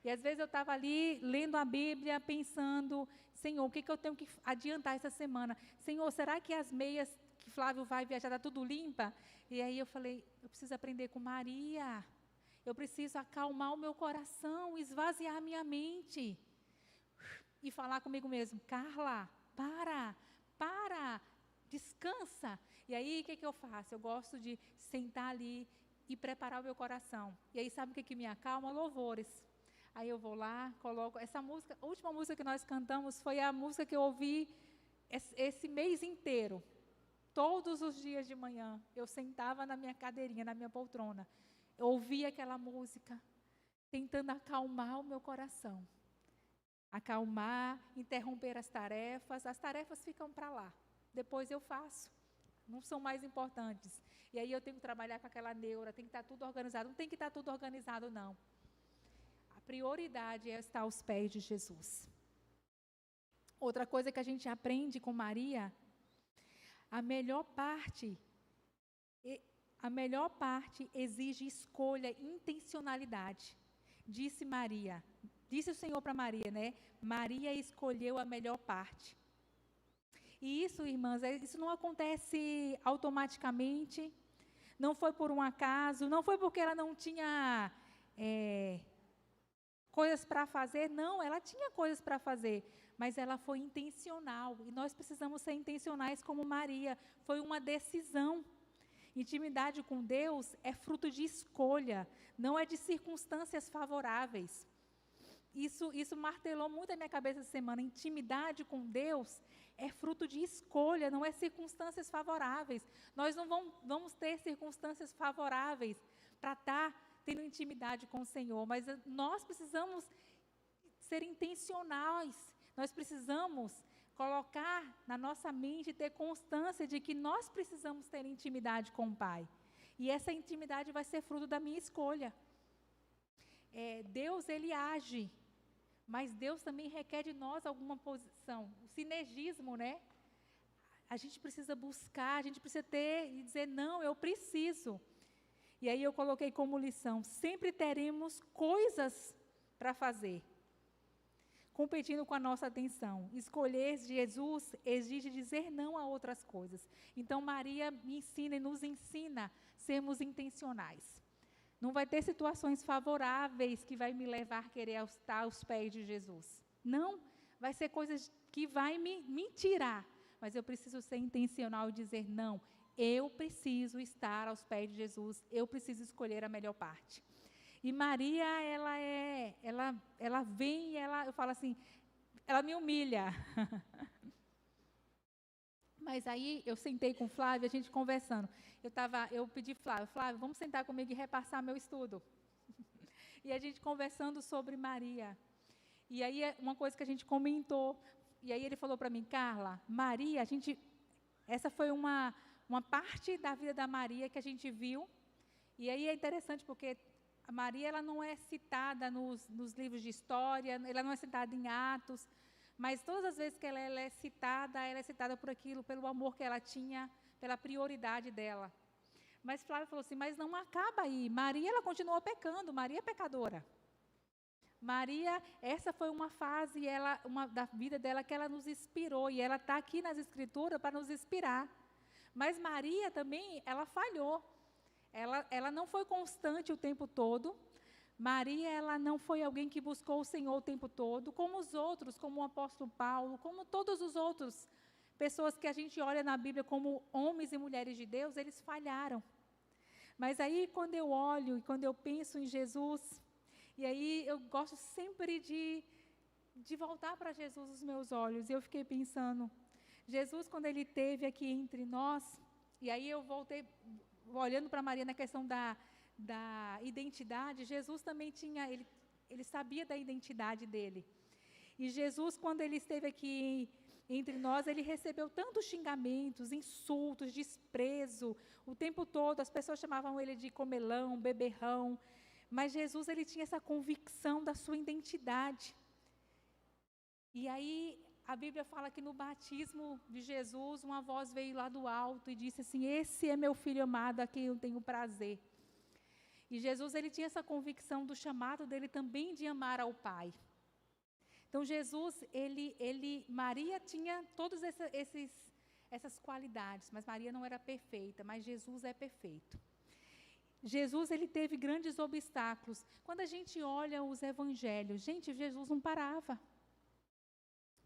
E às vezes eu estava ali, lendo a Bíblia, pensando, Senhor, o que eu tenho que adiantar essa semana? Senhor, será que as meias que Flávio vai viajar está tudo limpa? E aí eu falei, eu preciso aprender com Maria. Eu preciso acalmar o meu coração, esvaziar a minha mente. E falar comigo mesmo, Carla, para, descansa. E aí, o que eu faço? Eu gosto de sentar ali e preparar o meu coração. E aí, sabe o que me acalma? Louvores. Aí eu vou lá, coloco essa música, a última música que nós cantamos foi a música que eu ouvi esse mês inteiro. Todos os dias de manhã, eu sentava na minha cadeirinha, na minha poltrona, eu ouvia aquela música, tentando acalmar o meu coração. Acalmar, interromper as tarefas ficam para lá, depois eu faço, não são mais importantes. E aí eu tenho que trabalhar com aquela neura, tem que estar tudo organizado, não tem que estar tudo organizado não. A prioridade é estar aos pés de Jesus. Outra coisa que a gente aprende com Maria, a melhor parte exige escolha, intencionalidade. Disse o Senhor para Maria, né? Maria escolheu a melhor parte. E isso, irmãs, isso não acontece automaticamente, não foi por um acaso, não foi porque ela não tinha coisas para fazer, não, ela tinha coisas para fazer, mas ela foi intencional, e nós precisamos ser intencionais como Maria, foi uma decisão. Intimidade com Deus é fruto de escolha, não é de circunstâncias favoráveis. Isso martelou muito a minha cabeça essa semana. Intimidade com Deus é fruto de escolha, não é circunstâncias favoráveis. Nós não vamos ter circunstâncias favoráveis para estar tendo intimidade com o Senhor, mas nós precisamos ser intencionais. Nós precisamos colocar na nossa mente, ter constância de que nós precisamos ter intimidade com o Pai. E essa intimidade vai ser fruto da minha escolha. Deus, Ele age, mas Deus também requer de nós alguma posição. O sinergismo, né? A gente precisa buscar, a gente precisa ter e dizer, não, eu preciso. E aí eu coloquei como lição, sempre teremos coisas para fazer, competindo com a nossa atenção. Escolher Jesus exige dizer não a outras coisas. Então, Maria me ensina e nos ensina a sermos intencionais. Não vai ter situações favoráveis que vai me levar a querer estar aos pés de Jesus. Não, vai ser coisas que vai me tirar. Mas eu preciso ser intencional e dizer, não, eu preciso estar aos pés de Jesus, eu preciso escolher a melhor parte. E Maria, ela vem e eu falo assim, ela me humilha. Mas aí eu sentei com o Flávio, a gente conversando. Eu pedi Flávio, vamos sentar comigo e repassar meu estudo. E a gente conversando sobre Maria. E aí uma coisa que a gente comentou, e aí ele falou para mim, Carla, Maria, essa foi uma parte da vida da Maria que a gente viu. E aí é interessante porque a Maria, ela não é citada nos livros de história, ela não é citada em Atos, mas todas as vezes que ela é citada por aquilo, pelo amor que ela tinha, pela prioridade dela. Mas Flávio falou assim, mas não acaba aí. Maria, ela continuou pecando, Maria é pecadora. Maria, essa foi uma fase da vida dela que ela nos inspirou, e ela está aqui nas Escrituras para nos inspirar. Mas Maria também, ela falhou. Ela não foi constante o tempo todo. Maria, ela não foi alguém que buscou o Senhor o tempo todo, como os outros, como o apóstolo Paulo, como todos os outros, pessoas que a gente olha na Bíblia como homens e mulheres de Deus, eles falharam. Mas aí, quando eu olho e quando eu penso em Jesus, e aí eu gosto sempre de voltar para Jesus os meus olhos, e eu fiquei pensando, Jesus, quando Ele esteve aqui entre nós, e aí eu voltei, olhando para Maria na questão da identidade, Jesus também tinha, ele sabia da identidade dele. E Jesus, quando Ele esteve aqui entre nós, Ele recebeu tantos xingamentos, insultos, desprezo, o tempo todo, as pessoas chamavam Ele de comelão, beberrão, mas Jesus, Ele tinha essa convicção da sua identidade. E aí, a Bíblia fala que no batismo de Jesus, uma voz veio lá do alto e disse assim: esse é meu filho amado, a quem eu tenho prazer. E Jesus, ele tinha essa convicção do chamado dele também de amar ao Pai. Então, Jesus, Maria tinha todas essas qualidades, mas Maria não era perfeita, mas Jesus é perfeito. Jesus, ele teve grandes obstáculos. Quando a gente olha os evangelhos, gente, Jesus não parava.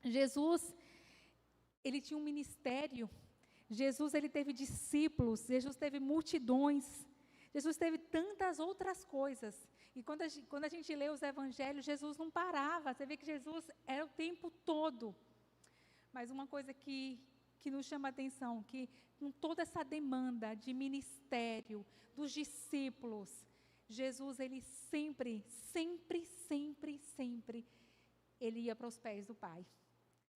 Jesus, ele tinha um ministério. Jesus, ele teve discípulos. Jesus teve multidões. Jesus teve tantas outras coisas. E quando a gente lê os evangelhos, Jesus não parava. Você vê que Jesus era o tempo todo. Mas uma coisa que nos chama a atenção, que com toda essa demanda de ministério, dos discípulos, Jesus, ele sempre, ele ia para os pés do Pai.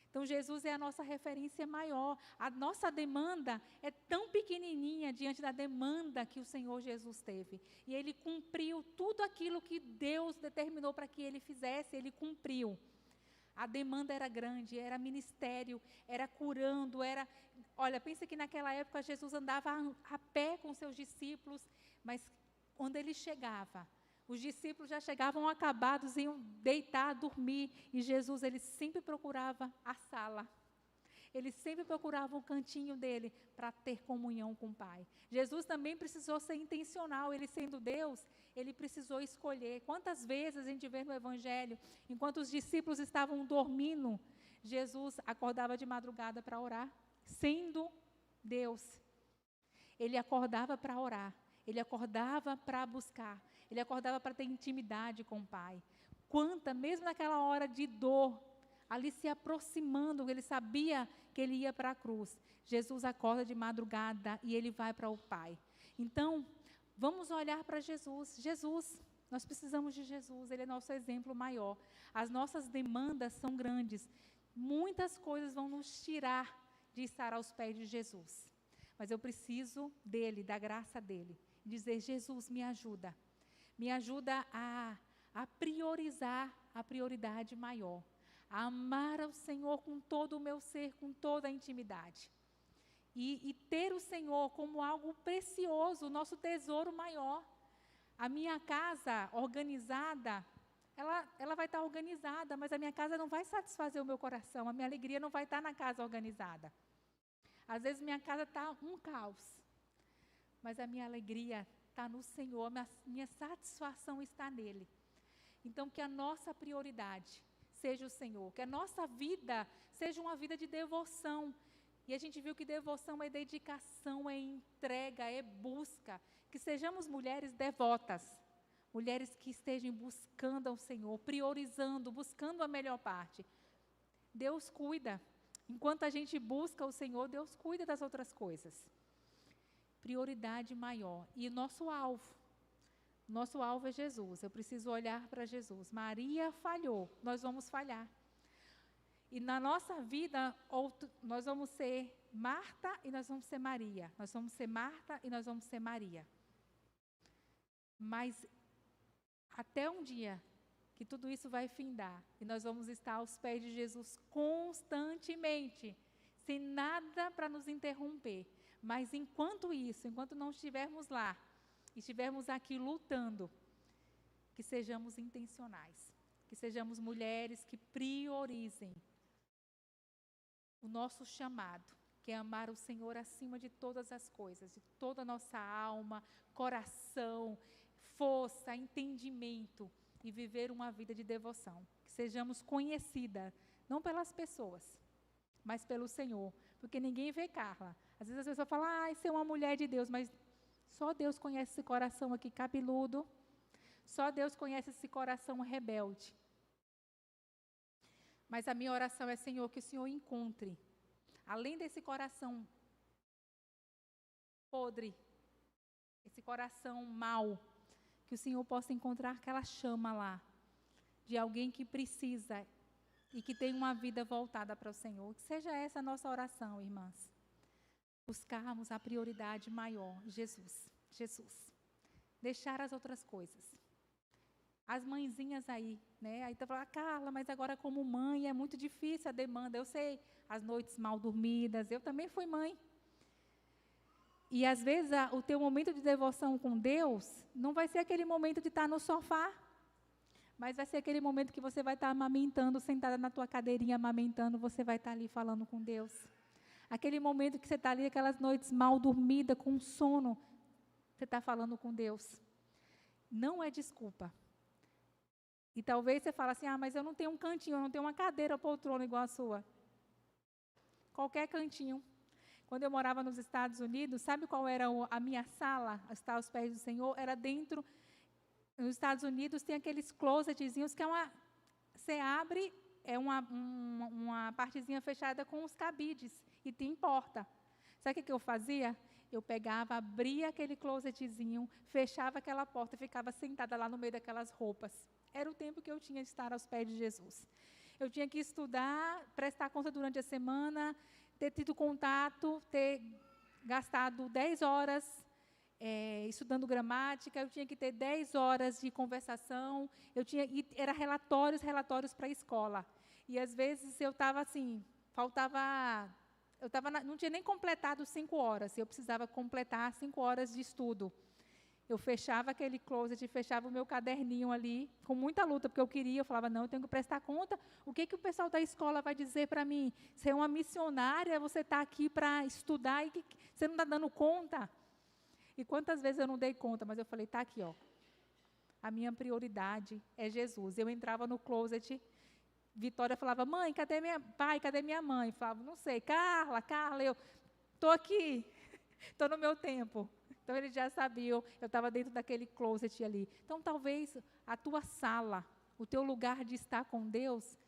Então, Jesus é a nossa referência maior. A nossa demanda é tão pequenininha diante da demanda que o Senhor Jesus teve. E Ele cumpriu tudo aquilo que Deus determinou para que Ele fizesse, Ele cumpriu. A demanda era grande, era ministério, era curando, era... Olha, pensa que naquela época Jesus andava a pé com seus discípulos, mas quando Ele chegava, os discípulos já chegavam acabados, iam deitar, dormir, e Jesus, ele sempre procurava a sala. Ele sempre procurava o cantinho dele para ter comunhão com o Pai. Jesus também precisou ser intencional, ele sendo Deus, ele precisou escolher. Quantas vezes a gente vê no Evangelho, enquanto os discípulos estavam dormindo, Jesus acordava de madrugada para orar, sendo Deus. Ele acordava para orar, ele acordava para buscar. Ele acordava para ter intimidade com o Pai. Mesmo naquela hora de dor, ali se aproximando, ele sabia que ele ia para a cruz. Jesus acorda de madrugada e ele vai para o Pai. Então, vamos olhar para Jesus. Jesus, nós precisamos de Jesus, ele é nosso exemplo maior. As nossas demandas são grandes. Muitas coisas vão nos tirar de estar aos pés de Jesus. Mas eu preciso dele, da graça dele. Dizer: Jesus, me ajuda. Me ajuda a priorizar a prioridade maior. A amar ao Senhor com todo o meu ser, com toda a intimidade. E ter o Senhor como algo precioso, o nosso tesouro maior. A minha casa organizada, ela vai estar organizada, mas a minha casa não vai satisfazer o meu coração. A minha alegria não vai estar na casa organizada. Às vezes minha casa está um caos, mas a minha alegria está no Senhor, minha satisfação está nele. Então, que a nossa prioridade seja o Senhor, que a nossa vida seja uma vida de devoção. E a gente viu que devoção é dedicação, é entrega, é busca. Que sejamos mulheres devotas, mulheres que estejam buscando ao Senhor, priorizando, buscando a melhor parte. Deus cuida. Enquanto a gente busca o Senhor, Deus cuida das outras coisas. Prioridade maior. E nosso alvo é Jesus. Eu preciso olhar para Jesus. Maria falhou, nós vamos falhar. E na nossa vida, nós vamos ser Marta e nós vamos ser Maria. Nós vamos ser Marta e nós vamos ser Maria. Mas até um dia que tudo isso vai findar e nós vamos estar aos pés de Jesus constantemente, sem nada para nos interromper. Mas enquanto não estivermos lá, estivermos aqui lutando, que sejamos intencionais, que sejamos mulheres que priorizem o nosso chamado, que é amar o Senhor acima de todas as coisas, de toda a nossa alma, coração, força, entendimento, e viver uma vida de devoção. Que sejamos conhecidas, não pelas pessoas, mas pelo Senhor. Porque ninguém vê Carla. Às vezes as pessoas falam: você é uma mulher de Deus, mas só Deus conhece esse coração aqui cabeludo. Só Deus conhece esse coração rebelde. Mas a minha oração é: Senhor, que o Senhor encontre, além desse coração podre, esse coração mau, que o Senhor possa encontrar aquela chama lá, de alguém que precisa e que tem uma vida voltada para o Senhor. Que seja essa a nossa oração, irmãs. Buscarmos a prioridade maior, Jesus. Deixar as outras coisas. As mãezinhas aí, né? Aí tu fala, Carla, mas agora como mãe é muito difícil a demanda. Eu sei, as noites mal dormidas, eu também fui mãe. E às vezes o teu momento de devoção com Deus não vai ser aquele momento de estar no sofá, mas vai ser aquele momento que você vai estar amamentando, sentada na tua cadeirinha amamentando, você vai estar ali falando com Deus. Aquele momento que você está ali, aquelas noites mal dormidas, com sono, você está falando com Deus. Não é desculpa. E talvez você fale assim, mas eu não tenho um cantinho, eu não tenho uma cadeira poltrona igual a sua. Qualquer cantinho. Quando eu morava nos Estados Unidos, sabe qual era a minha sala, estar aos pés do Senhor? Era dentro, nos Estados Unidos tem aqueles closetzinhos que você abre, é uma partezinha fechada com os cabides e tem porta. Sabe o que eu fazia? Eu pegava, abria aquele closetzinho, fechava aquela porta e ficava sentada lá no meio daquelas roupas. Era o tempo que eu tinha de estar aos pés de Jesus. Eu tinha que estudar, prestar conta durante a semana, ter tido contato, ter gastado 10 horas estudando gramática, eu tinha que ter 10 horas de conversação, era relatórios para a escola. E às vezes eu estava assim, não tinha nem completado 5 horas, eu precisava completar 5 horas de estudo. Eu fechava aquele closet, fechava o meu caderninho ali, com muita luta, porque eu falava, não, eu tenho que prestar conta, o que o pessoal da escola vai dizer para mim? Você é uma missionária, você está aqui para estudar e você não está dando conta? E quantas vezes eu não dei conta, mas eu falei, está aqui, ó, a minha prioridade é Jesus. Eu entrava no closet, Vitória falava, mãe, cadê minha mãe? Eu falava, não sei, Carla, eu estou aqui, estou no meu tempo. Então, eles já sabiam, eu estava dentro daquele closet ali. Então, talvez a tua sala, o teu lugar de estar com Deus,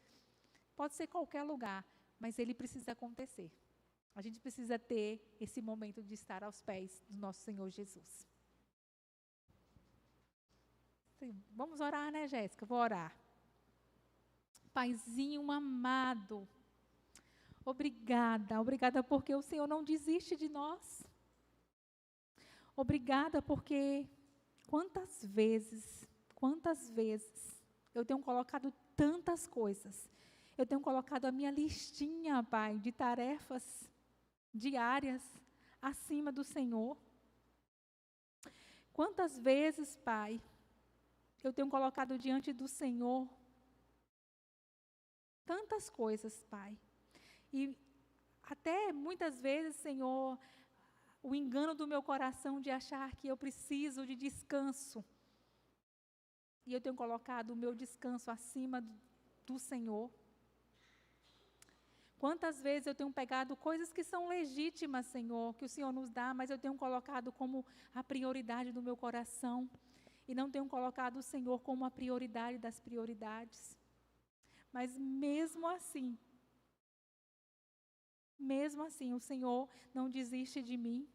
pode ser qualquer lugar, mas ele precisa acontecer. A gente precisa ter esse momento de estar aos pés do nosso Senhor Jesus. Sim, vamos orar, né, Jéssica? Vou orar. Paizinho amado, obrigada porque o Senhor não desiste de nós. Obrigada porque quantas vezes eu tenho colocado tantas coisas, eu tenho colocado a minha listinha, Pai, de tarefas diárias acima do Senhor. Quantas vezes, Pai, eu tenho colocado diante do Senhor tantas coisas, Pai, e até muitas vezes, Senhor, o engano do meu coração de achar que eu preciso de descanso. E eu tenho colocado o meu descanso acima do Senhor. Quantas vezes eu tenho pegado coisas que são legítimas, Senhor, que o Senhor nos dá, mas eu tenho colocado como a prioridade do meu coração. E não tenho colocado o Senhor como a prioridade das prioridades. Mas mesmo assim, o Senhor não desiste de mim.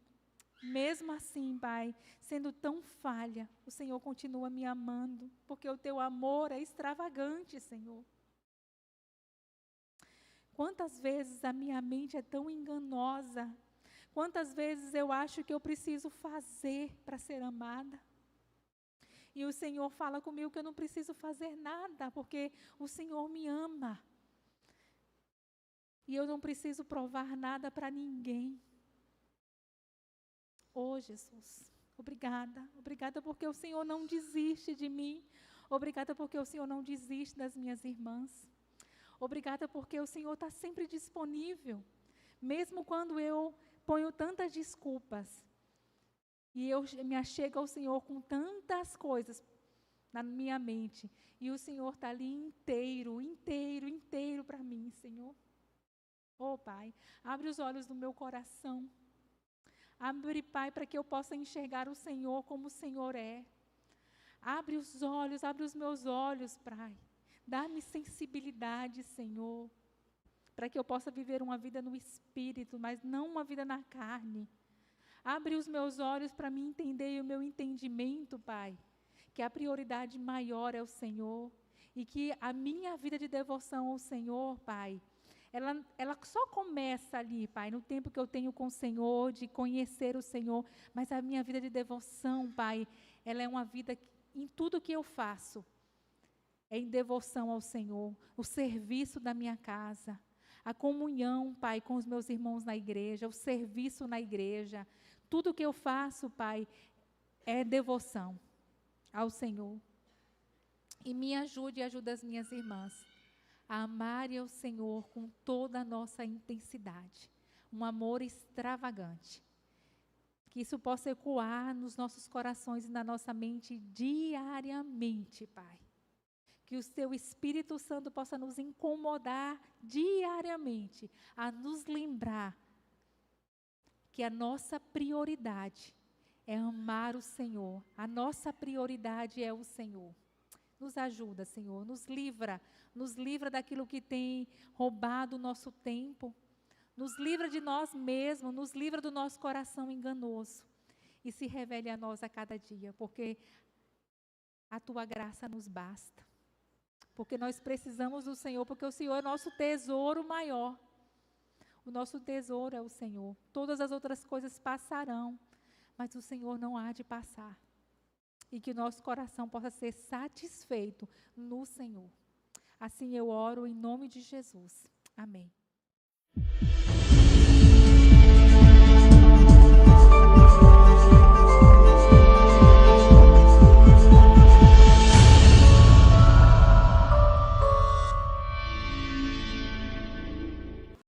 Mesmo assim, Pai, sendo tão falha, o Senhor continua me amando, porque o teu amor é extravagante, Senhor. Quantas vezes a minha mente é tão enganosa, quantas vezes eu acho que eu preciso fazer para ser amada. E o Senhor fala comigo que eu não preciso fazer nada, porque o Senhor me ama. E eu não preciso provar nada para ninguém. Oh, Jesus, obrigada porque o Senhor não desiste de mim, obrigada porque o Senhor não desiste das minhas irmãs, obrigada porque o Senhor está sempre disponível, mesmo quando eu ponho tantas desculpas, e eu me achego ao Senhor com tantas coisas na minha mente, e o Senhor está ali inteiro para mim, Senhor. Oh, Pai, abre os olhos do meu coração, abre, Pai, para que eu possa enxergar o Senhor como o Senhor é. Abre os olhos, abre os meus olhos, Pai. Dá-me sensibilidade, Senhor, para que eu possa viver uma vida no Espírito, mas não uma vida na carne. Abre os meus olhos para me entender e o meu entendimento, Pai, que a prioridade maior é o Senhor e que a minha vida de devoção ao Senhor, Pai, ela só começa ali, Pai, no tempo que eu tenho com o Senhor, de conhecer o Senhor, mas a minha vida de devoção, Pai, ela é uma vida em tudo que eu faço, é em devoção ao Senhor, o serviço da minha casa, a comunhão, Pai, com os meus irmãos na igreja, o serviço na igreja. Tudo que eu faço, Pai, é devoção ao Senhor. E me ajude e ajude as minhas irmãs a amarem ao Senhor com toda a nossa intensidade. Um amor extravagante. Que isso possa ecoar nos nossos corações e na nossa mente diariamente, Pai. Que o Teu Espírito Santo possa nos incomodar diariamente, a nos lembrar que a nossa prioridade é amar o Senhor. A nossa prioridade é o Senhor. Nos ajuda, Senhor, nos livra daquilo que tem roubado o nosso tempo, nos livra de nós mesmos, nos livra do nosso coração enganoso e se revele a nós a cada dia, porque a Tua graça nos basta, porque nós precisamos do Senhor, porque o Senhor é nosso tesouro maior, o nosso tesouro é o Senhor, todas as outras coisas passarão, mas o Senhor não há de passar. E que o nosso coração possa ser satisfeito no Senhor. Assim eu oro em nome de Jesus. Amém.